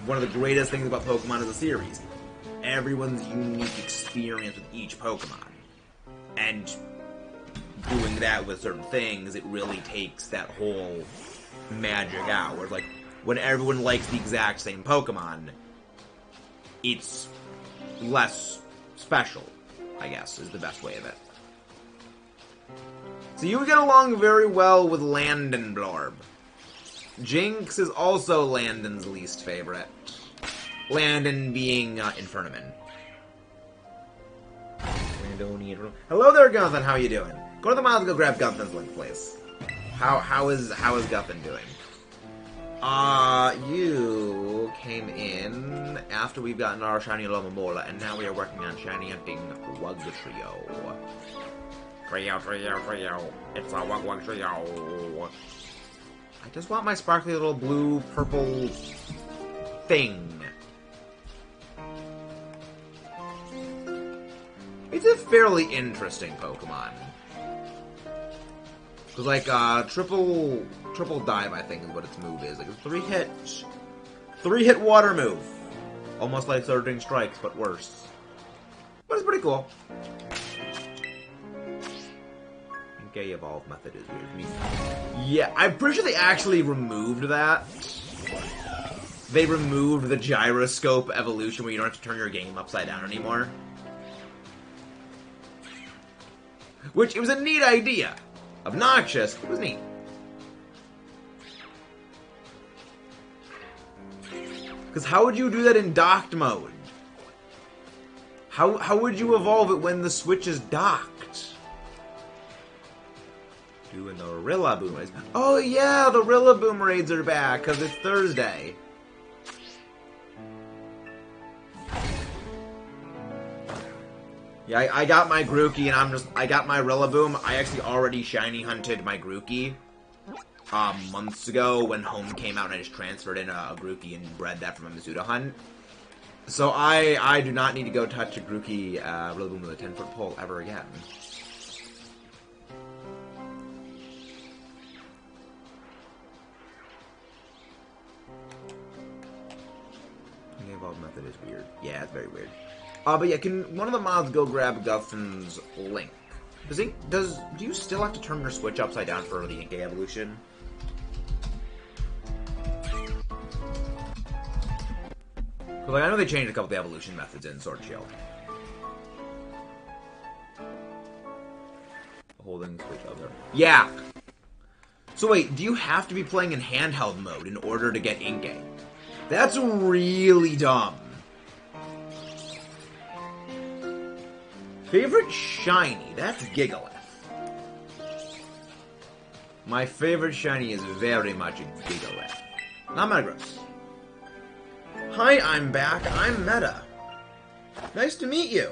Speaker 1: one of the greatest things about Pokemon as a series, everyone's unique experience with each Pokemon. And doing that with certain things, it really takes that whole magic out. Where it's like, when everyone likes the exact same Pokemon, it's less special, I guess, is the best way of it. So you get along very well with Landon Blorb. Jinx is also Landon's least favorite. Landon being Infernaman. Hello there, Gunthan. How you doing? Go to the miles and go grab Gunthan's link, please. How is Gunthan doing? You came in after we've gotten our shiny Lomomola, and now we are working on shiny hunting Wugtrio. Trio. It's a Wug Trio. I just want my sparkly little blue, purple thing. It's a fairly interesting Pokemon. Because, like, triple dive, I think, is what its move is. Like, a three-hit water move. Almost like Surging Strikes, but worse. But it's pretty cool. Okay, evolve method is weird to me. Yeah, I'm pretty sure they actually removed that. They removed the gyroscope evolution where you don't have to turn your game upside down anymore. Which, it was a neat idea. Obnoxious, but it was neat. Because how would you do that in docked mode? How would you evolve it when the Switch is docked? Doing the Rillaboom raids. Oh yeah, the Rillaboom raids are back, because it's Thursday. Yeah, I got my Grookey, and I got my Rillaboom. I actually already shiny hunted my Grookey months ago when Home came out, and I just transferred in a Grookey and bred that from a Masuda hunt. So I do not need to go touch a Grookey Rillaboom with a 10-foot pole ever again. evolve method is weird. Yeah, it's very weird. But yeah, can one of the mods go grab Guthan's link? Do you still have to turn your switch upside down for the Inkay evolution? Because like, I know they changed a couple of the evolution methods in Sword and Shield. Holding switch up there. Yeah! So wait, do you have to be playing in handheld mode in order to get Inkay? That's really dumb. Favorite shiny? That's Gigalith. My favorite shiny is very much a Gigalith. Not Metagross. Hi, I'm back. I'm Meta. Nice to meet you.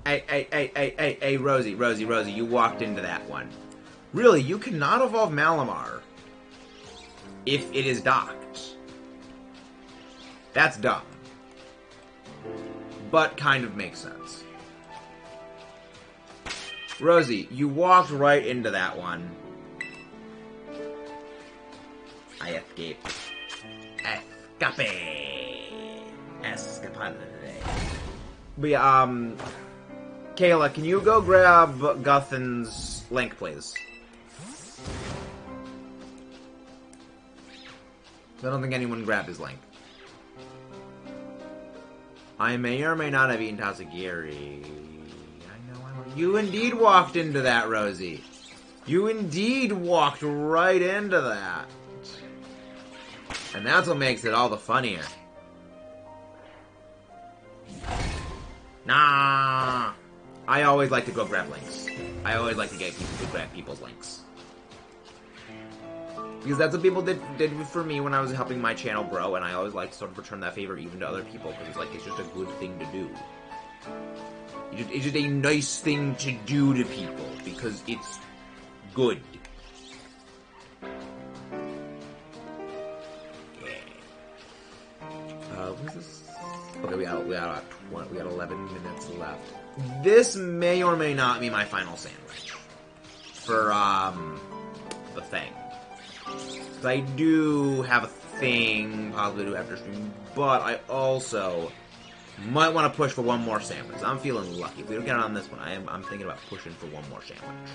Speaker 1: Hey, Rosie, you walked into that one. Really, you cannot evolve Malamar if it is docked. That's dumb. But kind of makes sense. Rosie, you walked right into that one. I escape. Escapade. But yeah, Kayla, can you go grab Guthan's link, please? I don't think anyone grabbed his link. I may or may not have eaten Tatsugiri. I know you indeed walked into that, Rosie. You indeed walked right into that. And that's what makes it all the funnier. Nah. I always like to go grab links. I always like to get people to grab people's links. Because that's what people did for me when I was helping my channel grow, and I always like to sort of return that favor even to other people, because it's like, it's just a good thing to do. It's just a nice thing to do to people, because it's good. What's this? Okay, we got 11 minutes left. This may or may not be my final sandwich for the thing. Because I do have a thing possibly do after stream, but I also might want to push for one more sandwich. I'm feeling lucky. If we don't get it on this one, I'm thinking about pushing for one more sandwich.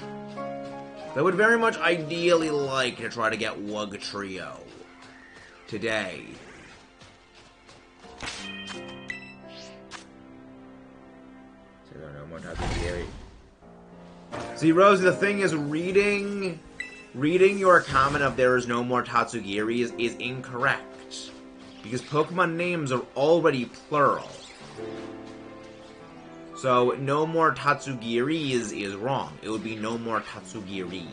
Speaker 1: I would very much ideally like to try to get Wug Trio today. See, Rose, the thing is, reading your comment of there is no more Tatsugiri is incorrect. Because Pokemon names are already plural. So, no more Tatsugiri is wrong. It would be no more Tatsugiri.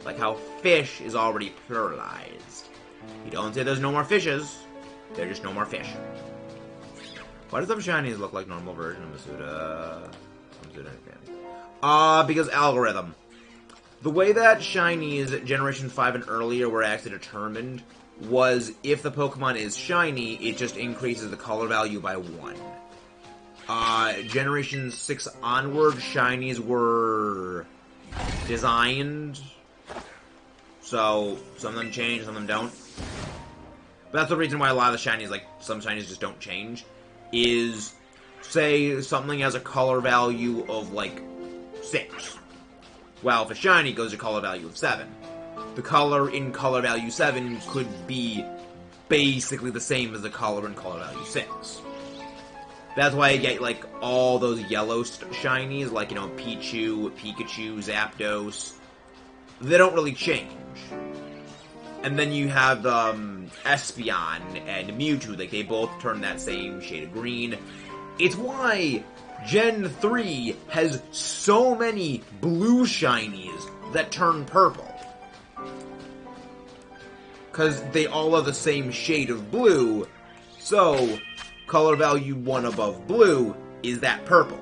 Speaker 1: Like how fish is already pluralized. You don't say there's no more fishes. There's just no more fish. Why does some shinies look like normal version of Masuda? Because algorithm. The way that shinies Generation 5 and earlier were actually determined was if the Pokemon is shiny, it just increases the color value by 1. Generation 6 onward, shinies were designed. So, some of them change, some of them don't. But that's the reason why a lot of the shinies, like, some shinies just don't change. Is, say, something has a color value of, like, 6. Well, if a shiny goes to color value of 7. The color in color value 7 could be basically the same as the color in color value 6. That's why I get, like, all those yellow shinies, like, you know, Pichu, Pikachu, Zapdos. They don't really change. And then you have, Espeon and Mewtwo, like, they both turn that same shade of green. It's why Gen 3 has so many blue shinies that turn purple. Because they all have the same shade of blue, so color value 1 above blue is that purple.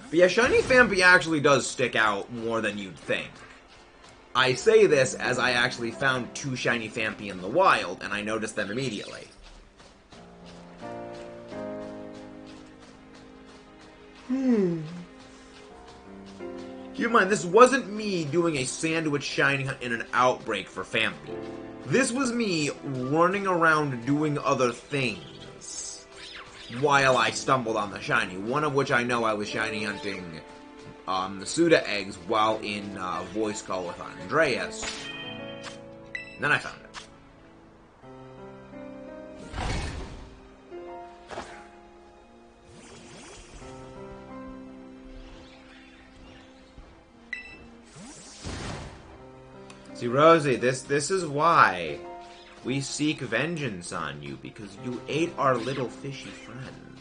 Speaker 1: But yeah, Shiny Phanpy actually does stick out more than you'd think. I say this as I actually found 2 Shiny Phanpy in the wild, and I noticed them immediately. Keep in mind, this wasn't me doing a sandwich shiny hunt in an outbreak for Phanpy. This was me running around doing other things while I stumbled on the shiny, one of which I know I was shiny hunting the Suda eggs while in voice call with Andreas. And then I found it. See, Rosie, this is why we seek vengeance on you, because you ate our little fishy friend.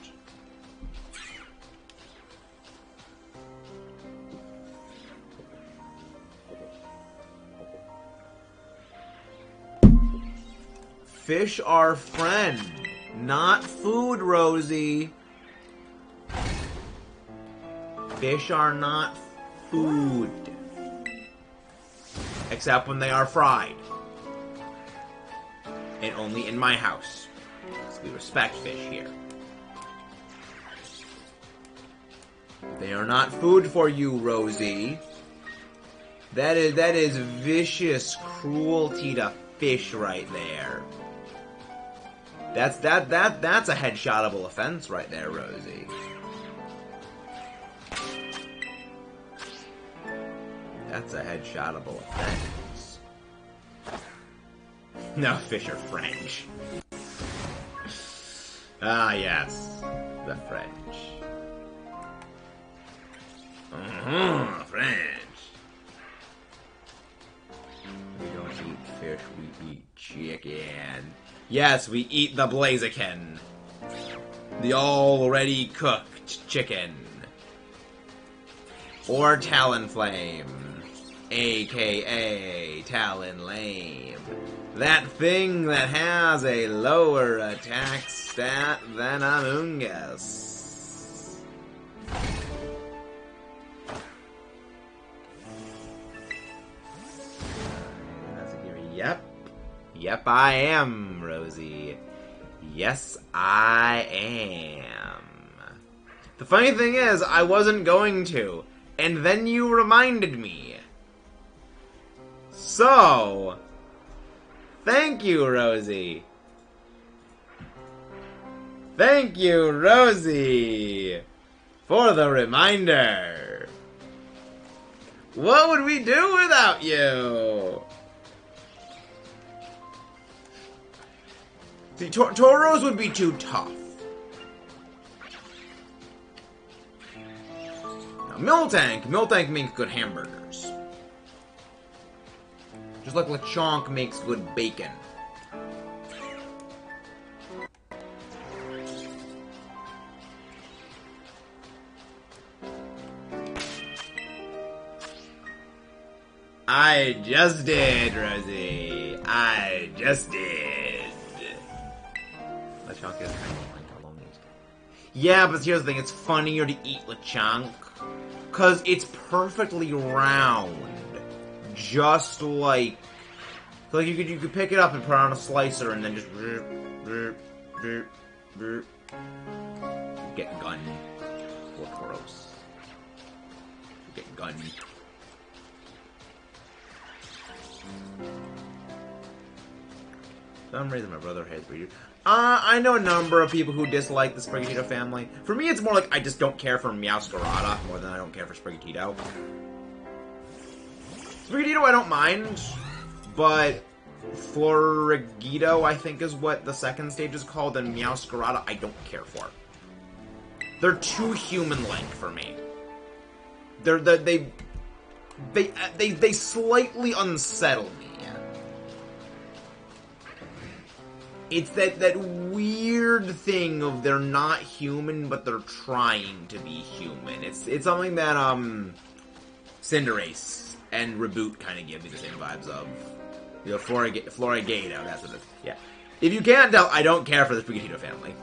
Speaker 1: Fish are friend, not food, Rosie. Fish are not food. Except when they are fried. And only in my house. Because we respect fish here. They are not food for you, Rosie. That is vicious cruelty to fish right there. That's a headshotable offense right there, Rosie. That's a headshotable offense. No, fish are French. Ah, yes. The French. French. We don't eat fish, we eat chicken. Yes, we eat the Blaziken. The already cooked chicken. Or Talonflame. AKA Talonlame. That thing that has a lower attack stat than Amoonguss. Yep. Yep, I am, Rosie. Yes, I am. The funny thing is, I wasn't going to. And then you reminded me. So, thank you, Rosie. Thank you, Rosie, for the reminder. What would we do without you? See, Tauros would be too tough. Now, Miltank makes good hamburgers. Just like Lechonk makes good bacon. I just did, Rosie. I just did. Lechonk is kind of like how long it is. Yeah, but here's the thing. It's funnier to eat Lechonk because it's perfectly round. Just like you could pick it up and put it on a slicer and then just get gunned. Or gross. Get gunned. For some reason my brother hates Breeder. I know a number of people who dislike the Sprigatito family. For me, it's more like I just don't care for Meowscarada more than I don't care for Sprigatito. Sprigatito I don't mind, but Florigito I think is what the second stage is called, and Meowscarada I don't care for. They're too human-like for me. They slightly unsettle me. It's that weird thing of they're not human, but they're trying to be human. It's something that Cinderace and Reboot kind of give me the same vibes of. You know, Florigato, that's what it is. Yeah. If you can't tell, I don't care for the Sprigatito family.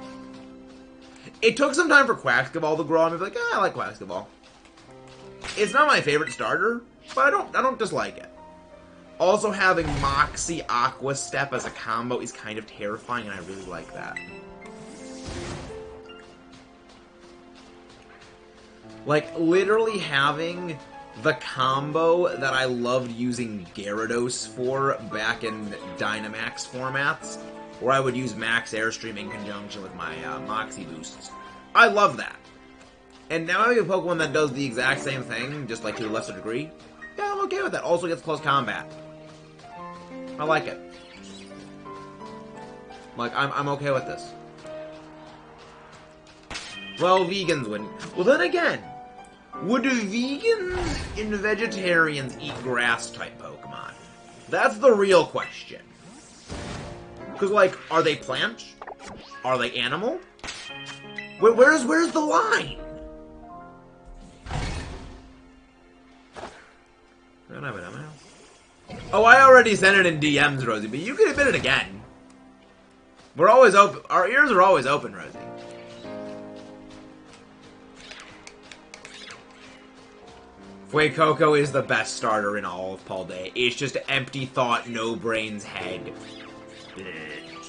Speaker 1: It took some time for Quaxcaball to grow on me, like, I like Quaxcaball. It's not my favorite starter, but I don't dislike it. Also, having Moxie Aqua Step as a combo is kind of terrifying, and I really like that. Like, literally having the combo that I loved using Gyarados for back in Dynamax formats, where I would use Max Airstream in conjunction with my Moxie boosts. I love that. And now I have a Pokemon that does the exact same thing, just like to a lesser degree. Yeah, I'm okay with that. Also gets close combat. I like it. Like, I'm okay with this. Well, vegans wouldn't. Well, then again, would vegans and vegetarians eat grass-type Pokemon? That's the real question. Because, like, are they plant? Are they animal? Where's the line? I don't have an ML. Oh, I already sent it in DMs, Rosie, but you can admit it again. We're always open. Our ears are always open, Rosie. Fuecoco is the best starter in all of Paldea. It's just an empty thought, no brains head.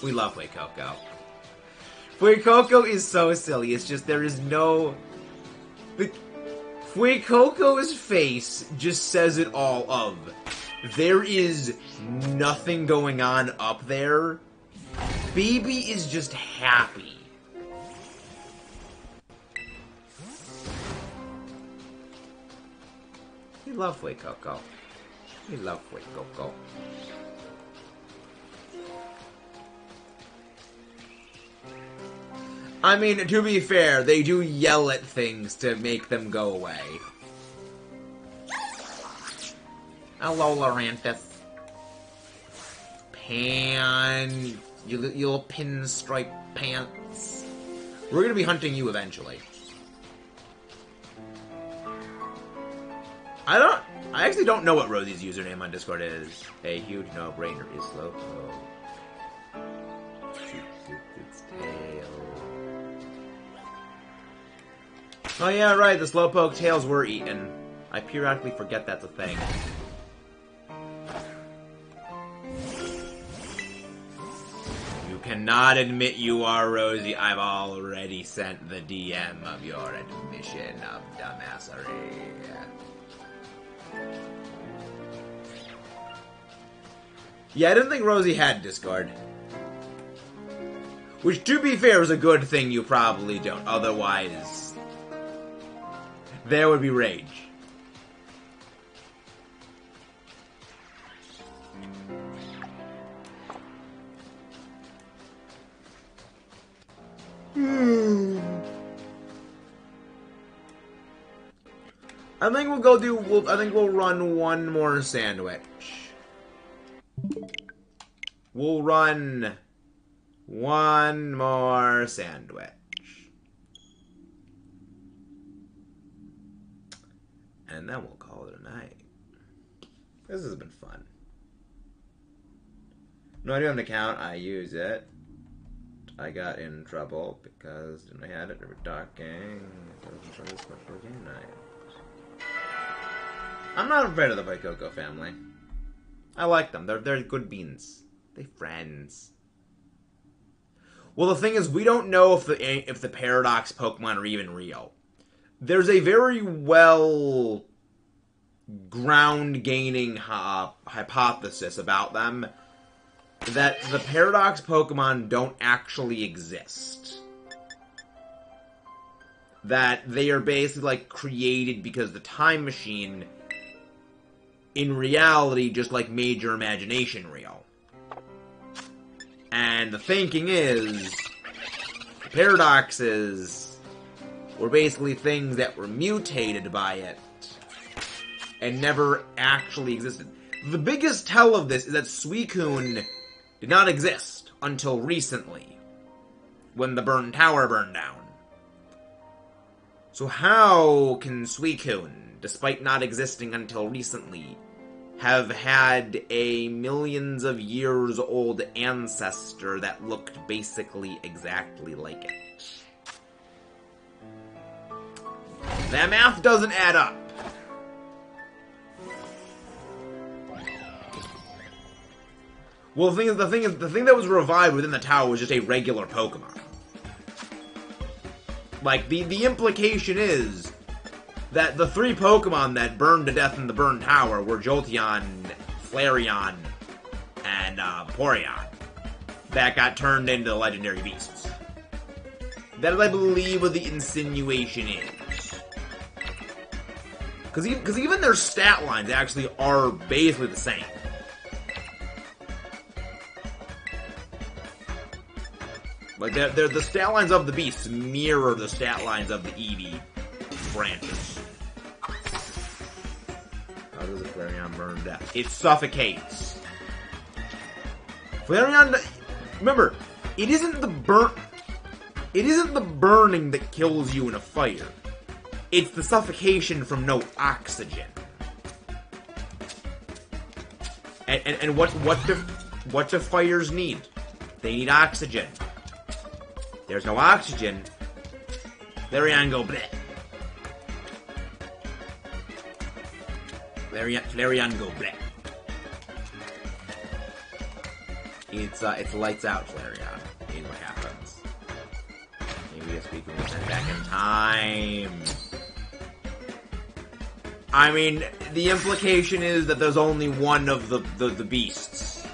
Speaker 1: We love Fuecoco. Fuecoco is so silly. It's just there is no... Fuecoco's face just says it all of... There is nothing going on up there. Baby is just happy. We love Fuecoco. We love Fuecoco. I mean, to be fair, they do yell at things to make them go away. Hello, Lorantis. Pan... You little pinstripe pants. We're gonna be hunting you eventually. I actually don't know what Rosie's username on Discord is. A huge no-brainer is Slowpoke. Shoots its tail. Oh yeah, right, the Slowpoke tails were eaten. I periodically forget that's a thing. You cannot admit you are Rosie. I've already sent the DM of your admission of dumbassery. Yeah, I didn't think Rosie had Discord. Which, to be fair, is a good thing you probably don't. Otherwise, there would be rage. I think we'll go do. I think we'll run one more sandwich. We'll run one more sandwich. And then we'll call it a night. This has been fun. No, I do have an account. I use it. I got in trouble because I had it. We were talking. I wasn't sure this much for game night. I'm not afraid of the Fuecoco family. I like them. They're good beans. They friends. Well, the thing is, we don't know if the Paradox Pokemon are even real. There's a very well ground-gaining hypothesis about them that the Paradox Pokemon don't actually exist. That they are basically like created because the Time Machine, in reality, just like made your imagination real. And the thinking is, paradoxes were basically things that were mutated by it and never actually existed. The biggest tell of this is that Suicune did not exist until recently, when the Burn Tower burned down. So how can Suicune, despite not existing until recently, have had a millions of years old ancestor that looked basically exactly like it? That math doesn't add up. Well, the thing that was revived within the tower was just a regular Pokemon. Like, the implication is that the 3 Pokemon that burned to death in the burned tower were Jolteon, Flareon, and Porygon. That got turned into legendary beasts. That is, I believe, what the insinuation is. Because even their stat lines actually are basically the same. Like, the stat lines of the beasts mirror the stat lines of the Eevee branches. How does the Flareon burn to death? It suffocates. Flareon... Remember, it isn't the burning that kills you in a fire. It's the suffocation from no oxygen. And what do fires need? They need oxygen. There's no oxygen. Flareon go bleh. Flareon go bleh. It's lights out, Flareon. Is what happens. Maybe we can return back in time. I mean, the implication is that there's only one of the beasts.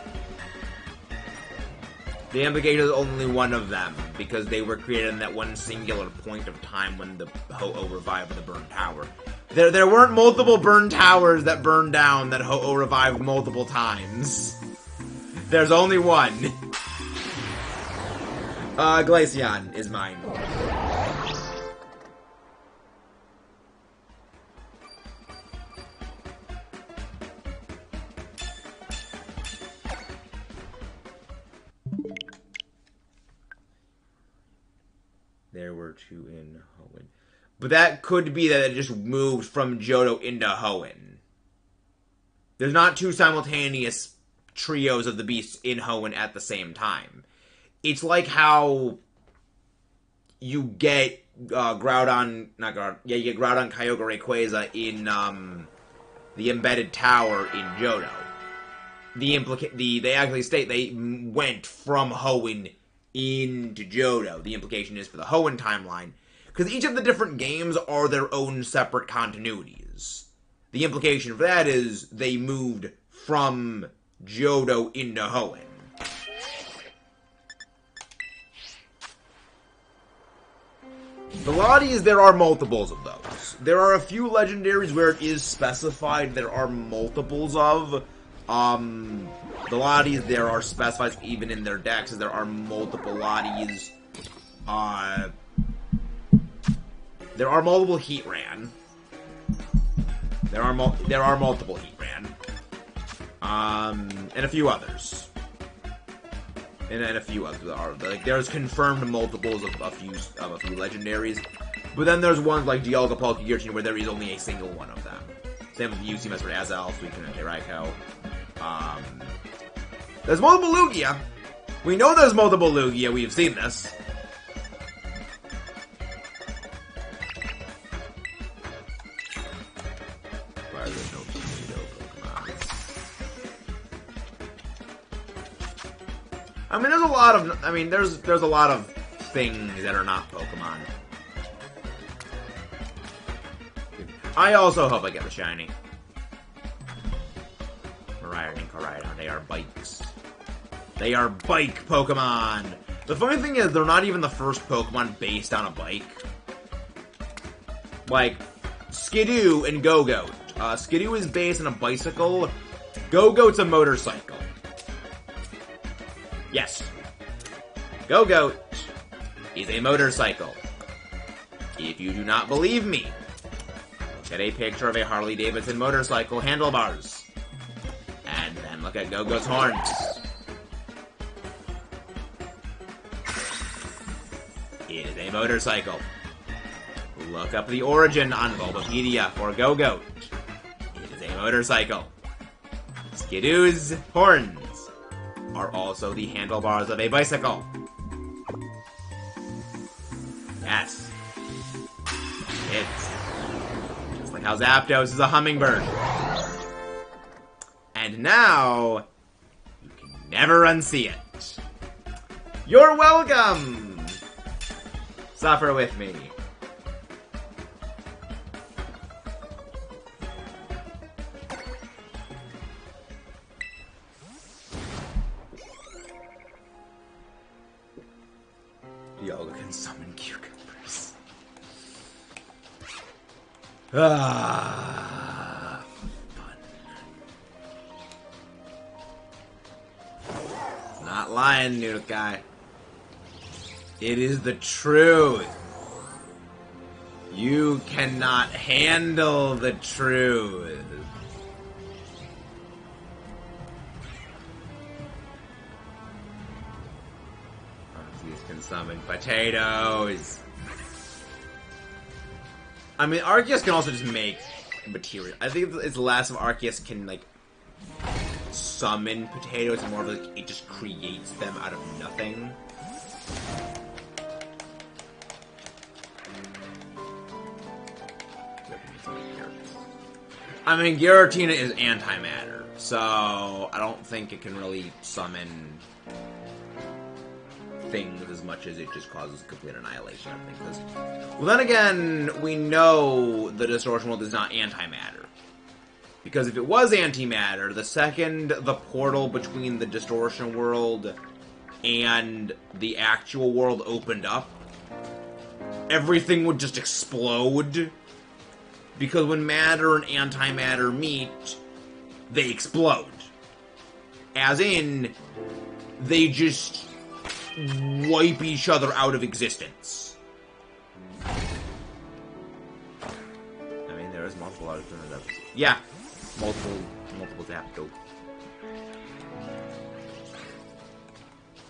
Speaker 1: The implication is only one of them, because they were created in that one singular point of time when the Ho-Oh revived the burned tower. There weren't multiple burned towers that burned down that Ho-Oh revived multiple times. There's only one. Glaceon is mine. There were 2 in Hoenn. But that could be that it just moved from Johto into Hoenn. There's not 2 simultaneous trios of the beasts in Hoenn at the same time. It's like how you get Groudon, you get Groudon, Kyogre, Rayquaza in the embedded tower in Johto. They actually state they went from Hoenn into Johto. The implication is for the Hoenn timeline, because each of the different games are their own separate continuities. The implication for that is they moved from Johto into Hoenn. Velocities, there are multiples of those. There are a few legendaries where it is specified there are multiples of. Velocities, there are specified even in their decks, there are multiple Lotties. There are multiple Heatran. There are multiple Heatran. And a few others. And a few others are like there's confirmed multiples of a few legendaries, but then there's ones like Dialga, Palkia, Giratina where there is only a single one of them. Same with UC, Mesmer, Azel, Suicune, and Raikou. There's multiple Lugia. We know there's multiple Lugia. We've seen this. Why are there no tornado Pokemon? I mean, there's a lot of. I mean, there's a lot of things that are not Pokemon. I also hope I get the shiny. Mariah and Koraidon, they are bikes. They are bike Pokemon! The funny thing is, they're not even the first Pokemon based on a bike. Like, Skidoo and Go-Goat. Skidoo is based on a bicycle. Go-Goat's a motorcycle. Yes. Go-Goat is a motorcycle. If you do not believe me, look at a picture of a Harley-Davidson motorcycle handlebars. And then look at Go-Go's horns. It is a motorcycle. Look up the origin on Bulbapedia for Go-Goat. It is a motorcycle. Skidoo's horns are also the handlebars of a bicycle. Yes. It's just like how Zapdos is a hummingbird. And now, you can never unsee it. You're welcome! Suffer with me. Yoga can summon cucumbers. Ah, fun. Not lying, noodle guy. It is the truth. You cannot handle the truth. Arceus can summon potatoes. I mean, Arceus can also just make material. I think it's less of Arceus can, like, summon potatoes and more of, like, it just creates them out of nothing. I mean, Giratina is antimatter, so I don't think it can really summon things as much as it just causes complete annihilation of things. Well, then again, we know the Distortion World is not antimatter. Because if it was antimatter, the second the portal between the Distortion World and the actual world opened up, everything would just explode. Because when matter and antimatter meet, they explode. As in, they just wipe each other out of existence. I mean, there is multiple alternatives. Yeah, multiple Zapdos.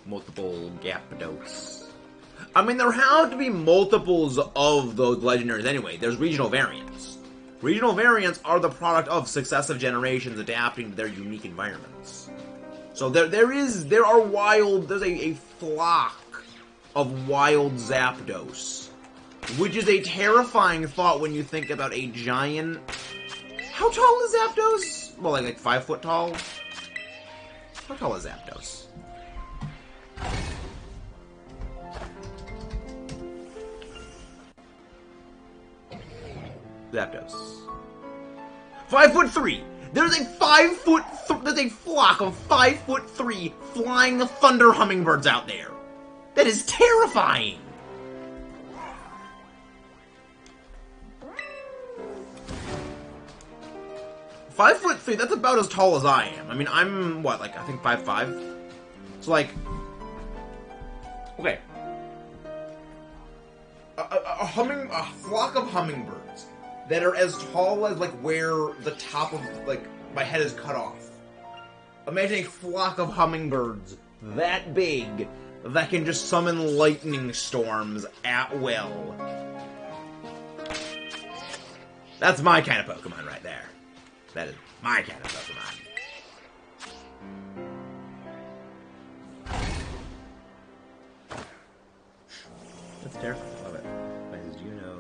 Speaker 1: Multiple Gyarados. I mean, there have to be multiples of those legendaries anyway. There's regional variants. Regional variants are the product of successive generations adapting to their unique environments. So there's a flock of wild Zapdos, which is a terrifying thought when you think about a giant... How tall is Zapdos? Well, like 5 foot tall? How tall is Zapdos? Zapdos. 5'3". There's a 5 foot. There's a flock of 5'3" flying thunder hummingbirds out there. That is terrifying. Five 5'3". That's about as tall as I am. I mean, I'm what, like I think 5'5". So like, okay, a flock of hummingbirds that are as tall as, like, where the top of, like, my head is cut off. Imagine a flock of hummingbirds that big that can just summon lightning storms at will. That's my kind of Pokemon right there. That is my kind of Pokemon. That's terrifying. I love it. Because you know...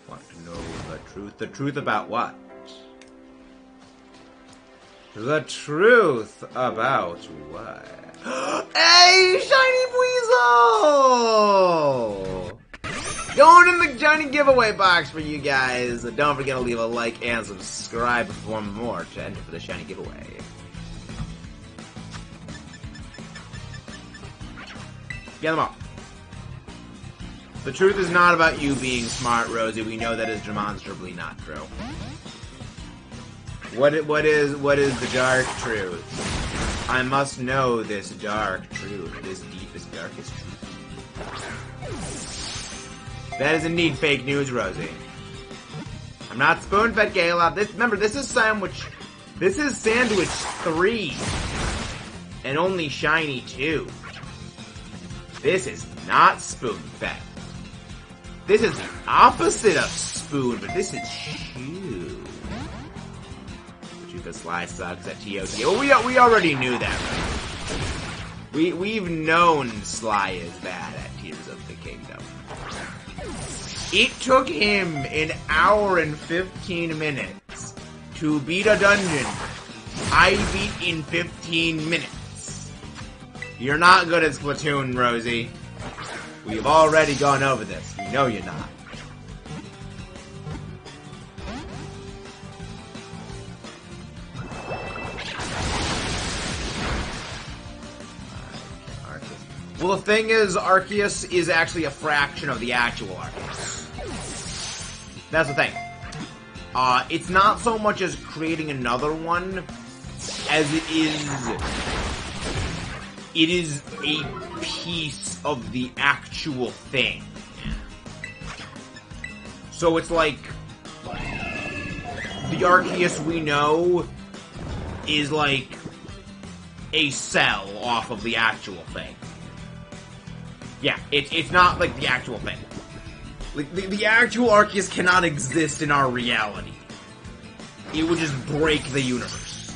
Speaker 1: Want to know the truth? The truth about what? The truth about what? Hey, Shiny Weasel! Going in the Shiny giveaway box for you guys. Don't forget to leave a like and subscribe for more to enter for the Shiny giveaway. Get them all. The truth is not about you being smart, Rosie. We know that is demonstrably not true. What is the dark truth? I must know this dark truth, this deepest, darkest truth. That is indeed fake news, Rosie. I'm not spoon-fed, Caleb. Remember, this is sandwich 3, and only Shiny 2. This is not spoon-fed. This is the opposite of spoon, but this is chew. The Sly sucks at TOT. Well, we already knew that, right? We've known Sly is bad at Tears of the Kingdom. It took him an hour and 15 minutes to beat a dungeon I beat in 15 minutes. You're not good at Splatoon, Rosie. We've already gone over this. You know you're not. Well, the thing is, Arceus is actually a fraction of the actual Arceus. That's the thing. It's not so much as creating another one, as it is a piece of the actual thing. So it's like, the Arceus we know is like a cell off of the actual thing. Yeah, it's not like the actual thing. Like, the actual Arceus cannot exist in our reality. It would just break the universe.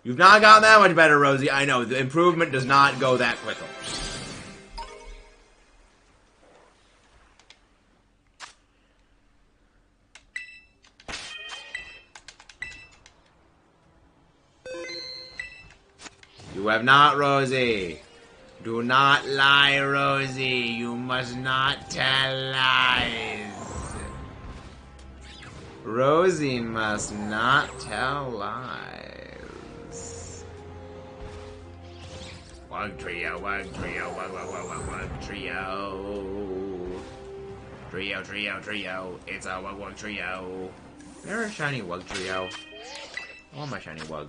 Speaker 1: You've not gotten that much better, Rosie. I know, the improvement does not go that quickly. You have not, Rosie. Do not lie, Rosie. You must not tell lies. Rosie must not tell lies. Wug trio, wug trio, wug, wug, wug, wug, wug trio. Trio, trio, trio. It's a wug, wug trio. There's a shiny wug trio. I want my shiny wug.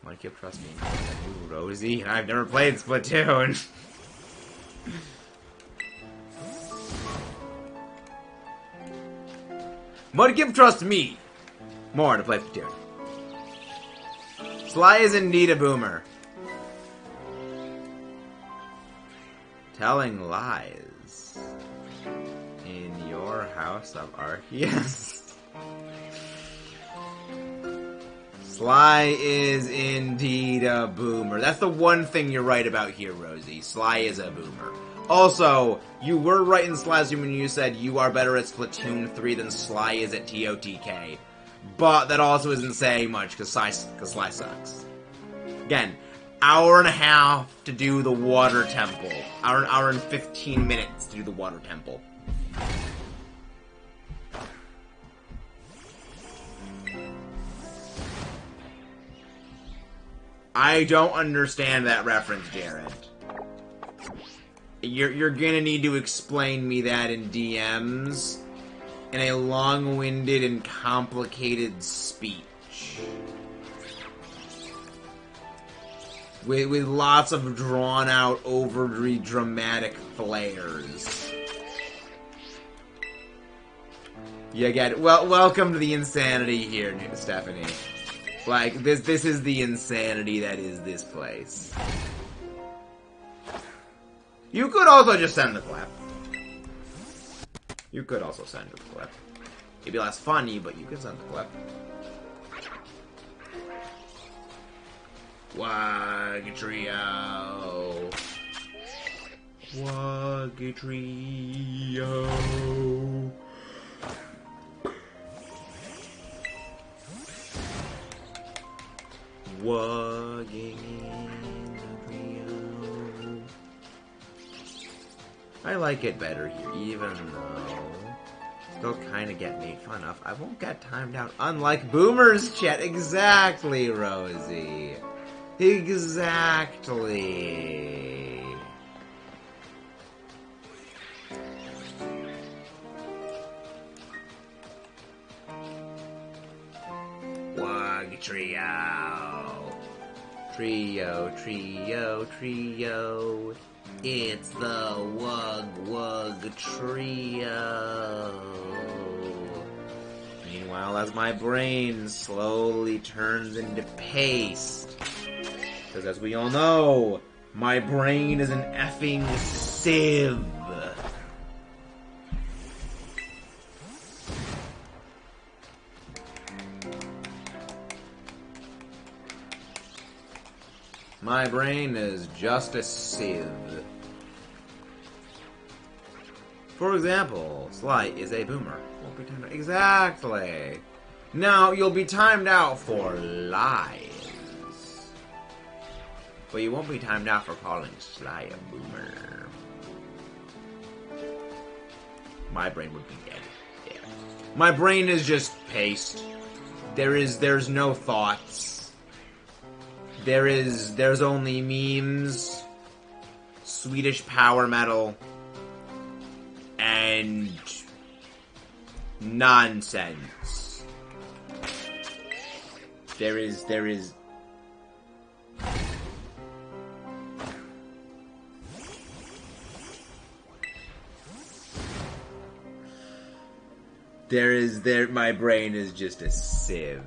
Speaker 1: Mudkip, trust me. Ooh, Rosie, I've never played Splatoon. Mudkip, trust me more to play Splatoon. Sly is indeed a boomer. Telling lies in your house of Arceus. Sly is indeed a boomer. That's the one thing you're right about here, Rosie. Sly is a boomer. Also, you were right in Sly's when you said you are better at Splatoon 3 than Sly is at TOTK. But that also isn't saying much, because Sly sucks. Again, hour and a half to do the water temple. Hour and 15 minutes to do the water temple. I don't understand that reference, Jared. You're gonna need to explain me that in DMs in a long-winded and complicated speech. With lots of drawn-out, overly dramatic flares. You get it. Well, welcome to the insanity here, Stephanie. Like, this is the insanity that is this place. You could also just send the clip. You could also send the clip. It'd be less funny, but you could send the clip. Wug trio. Wug trio. Wugging in the trio. I like it better here, even though still kind of get made fun of. I won't get timed out, unlike boomers, chat. Exactly, Rosie. Exactly. Wug trio. Trio, trio, trio. It's the Wug trio. Meanwhile, as my brain slowly turns into paste. Because as we all know, my brain is an effing sieve. My brain is just a sieve. For example, Slight is a boomer. Won't be timed out. Exactly. Now, you'll be timed out for lies. But you won't be timed out for calling Sly a boomer. My brain would be dead. Yeah. My brain is just paste. There's no thoughts. There's only memes, Swedish power metal, and nonsense. There is my brain is just a sieve.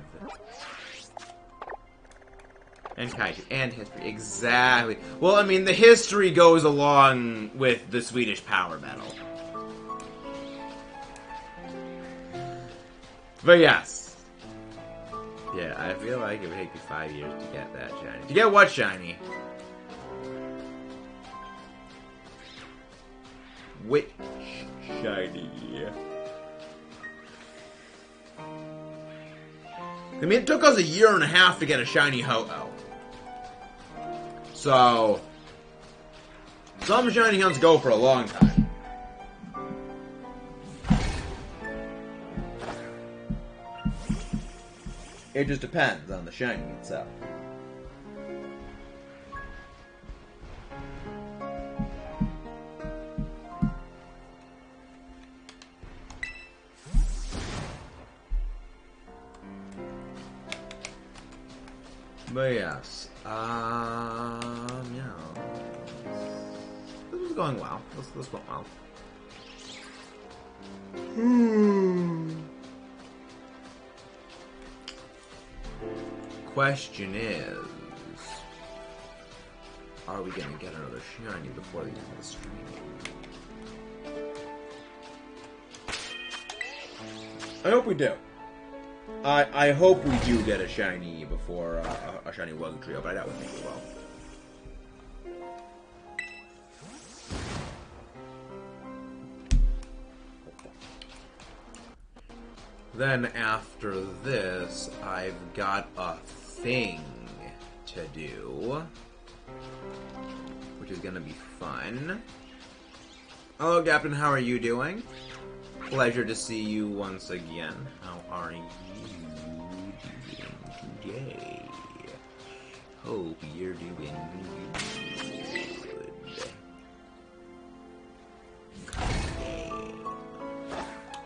Speaker 1: And kaiju, and history, exactly. Well, I mean, the history goes along with the Swedish power metal. But yes. Yeah, I feel like it would take me 5 years to get that shiny. To get what shiny? Which shiny? I mean, it took us 1.5 years to get a shiny Ho-Oh. So, some shiny hunts go for a long time. It just depends on the shiny itself. But yes, yeah. This was going well. This went well. Question is, are we gonna get another shiny before the end of the stream? I hope we do. I hope we do get a shiny before a shiny Wug Trio, but I doubt we think we will. Then after this, I've got a thing to do, which is gonna be fun. Hello, Captain. How are you doing? Pleasure to see you once again. How are you doing today? Hope you're doing good.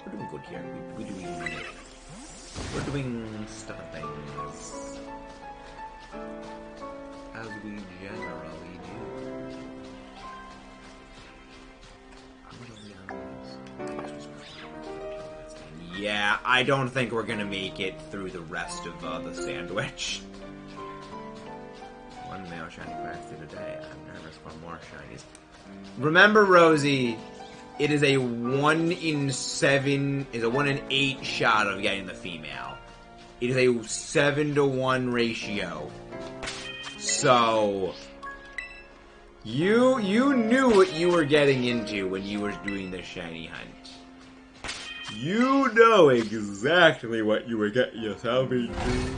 Speaker 1: We're doing good here. We're doing stuff and things as we generally do. Yeah, I don't think we're gonna make it through the rest of the sandwich. One male shiny quacks through the day. I'm nervous for more shinies. Remember, Rosie, it is a 1 in 7, is a 1 in 8 shot of getting the female. It is a 7-to-1 ratio. So, you knew what you were getting into when you were doing the shiny hunt. You know exactly what you were getting yourself into.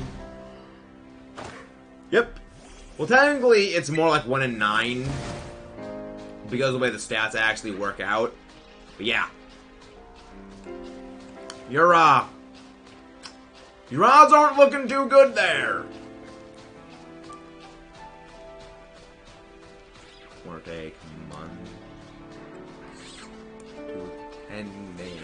Speaker 1: Yep. Well, technically, it's more like 1 in 9. Because of the way the stats actually work out. But yeah. Your odds aren't looking too good there. Or take months to 10 nails.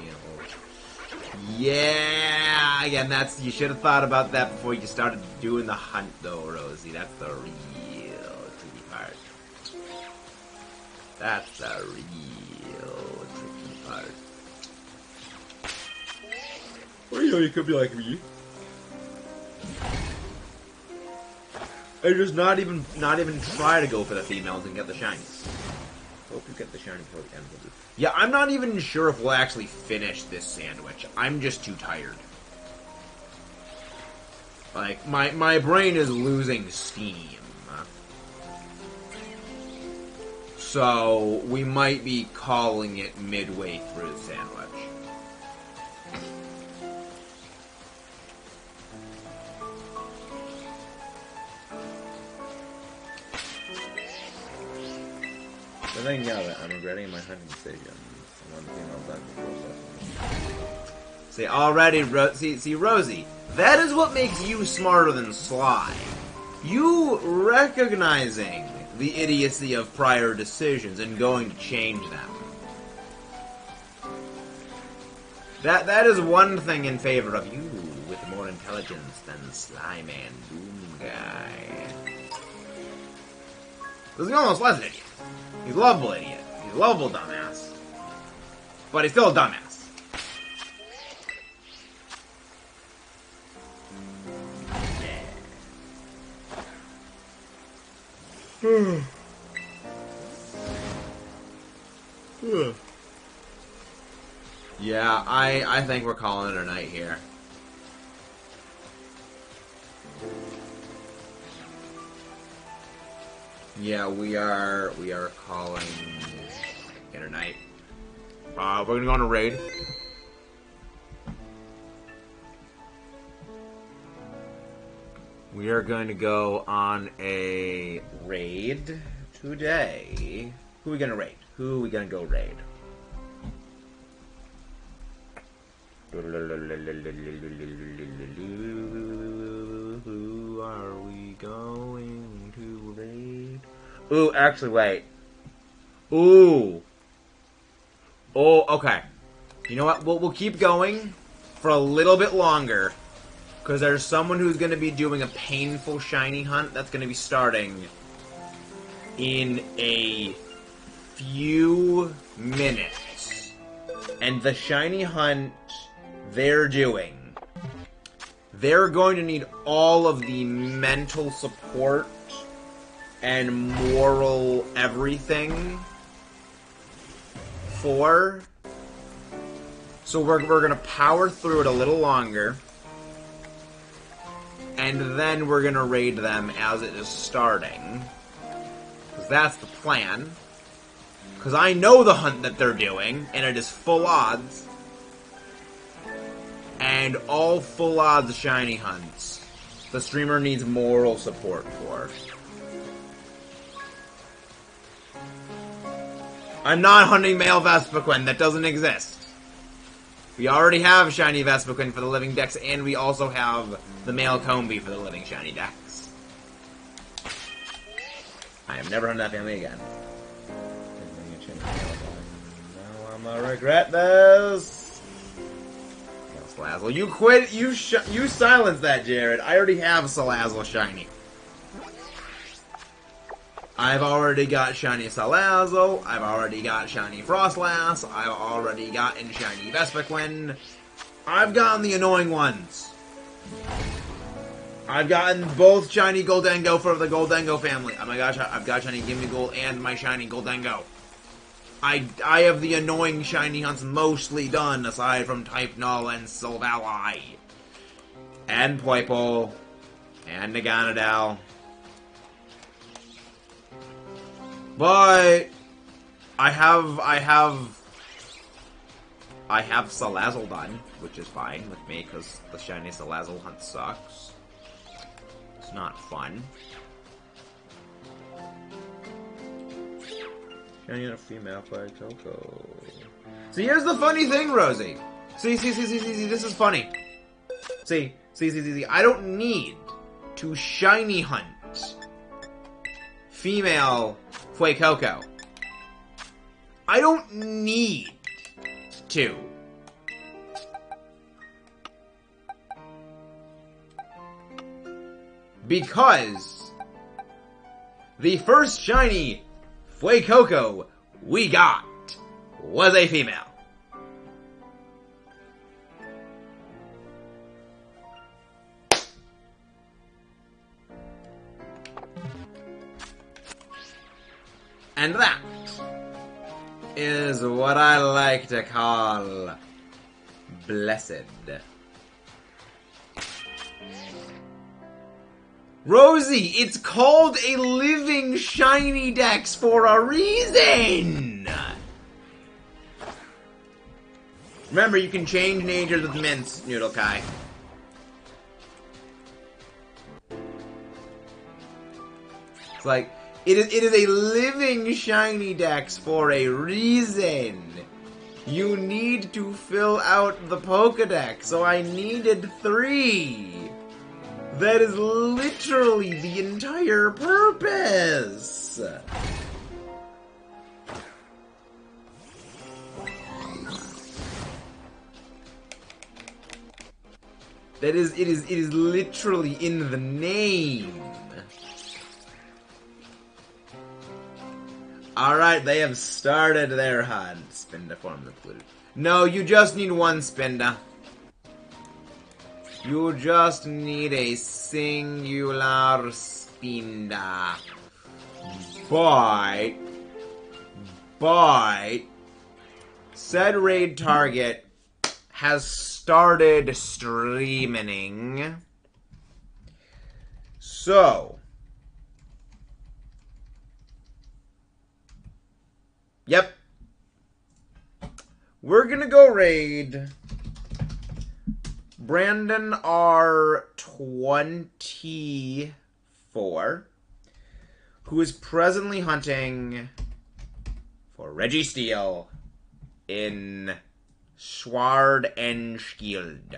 Speaker 1: Yeah, again, you should have thought about that before you started doing the hunt, though, Rosie. That's the real tricky part. That's the real tricky part. Or you could be like me. And just not even try to go for the females and get the shinies. Hope you get the shiny before the end of it. Yeah, I'm not even sure if we'll actually finish this sandwich. I'm just too tired. Like, my brain is losing steam. So we might be calling it midway through the sandwich. The thing now that I'm regretting my hunting decision. One thing I'll done before. See, already, see, Rosie, that is what makes you smarter than Sly. You recognizing the idiocy of prior decisions and going to change them. That is one thing in favor of you with more intelligence than Sly Man Boom Guy. This is almost less an idiot. He's a lovable idiot. He's a lovable dumbass. But he's still a dumbass. Yeah, I think we're calling it a night here. Yeah, we are calling it a night. We're gonna go on a raid. We are going to go on a raid today. Who are we gonna raid? Who are we gonna go raid? Who are we going to raid? Ooh, actually, wait. Ooh. Oh, okay. You know what? We'll keep going for a little bit longer. Because there's someone who's going to be doing a painful shiny hunt that's going to be starting in a few minutes. And the shiny hunt they're doing, they're going to need all of the mental support and moral everything for. So we're going to power through it a little longer. And then we're going to raid them as it is starting. Because that's the plan. Because I know the hunt that they're doing, and it is full odds. And all full odds shiny hunts, the streamer needs moral support for. I'm not hunting male Vespiquen, that doesn't exist. We already have shiny Vespiquen for the living DEX, and we also have the male Combi for the living shiny DEX. I am never hunting that family again. No, I'm gonna regret this. Salazzle, you quit. You silence that, Jared. I already have Salazzle shiny. I've already got shiny Salazzle. I've already got shiny Frostlass. I've already gotten shiny Vespiquen. I've gotten the annoying ones. I've gotten both shiny Goldengo for the Goldengo family. Oh my gosh, I've got shiny Gimme Gold and my shiny Goldengo. I have the annoying shiny hunts mostly done, aside from Type Null and Silvally. And Poiple. And Naganadel. But I have Salazzle done, which is fine with me, because the shiny Salazzle hunt sucks. It's not fun. Shiny a female play Coco. See, here's the funny thing, Rosie. See, this is funny. See, I don't need to shiny hunt female Fuecoco. I don't need to. Because the first shiny Fuecoco we got was a female. And that is what I like to call blessed. Rosie, it's called a living shiny dex for a reason! Remember, you can change natures with mints, Noodle Kai. It's like, it is a living shiny dex for a reason. You need to fill out the Pokedex, so I needed 3. That is literally the entire purpose. It is literally in the name. Alright, they have started their hunt. Spinda form the flute. No, you just need 1 Spinda. You just need a singular Spinda. But said raid target has started streaming. So, yep. We're gonna go raid Brandon R24, who is presently hunting for Reggie Steele in Sword and Shield.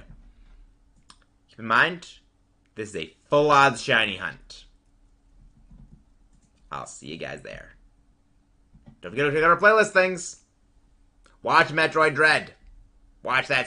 Speaker 1: Keep in mind, this is a full odds shiny hunt. I'll see you guys there. Don't forget to check out our playlist things. Watch Metroid Dread. Watch that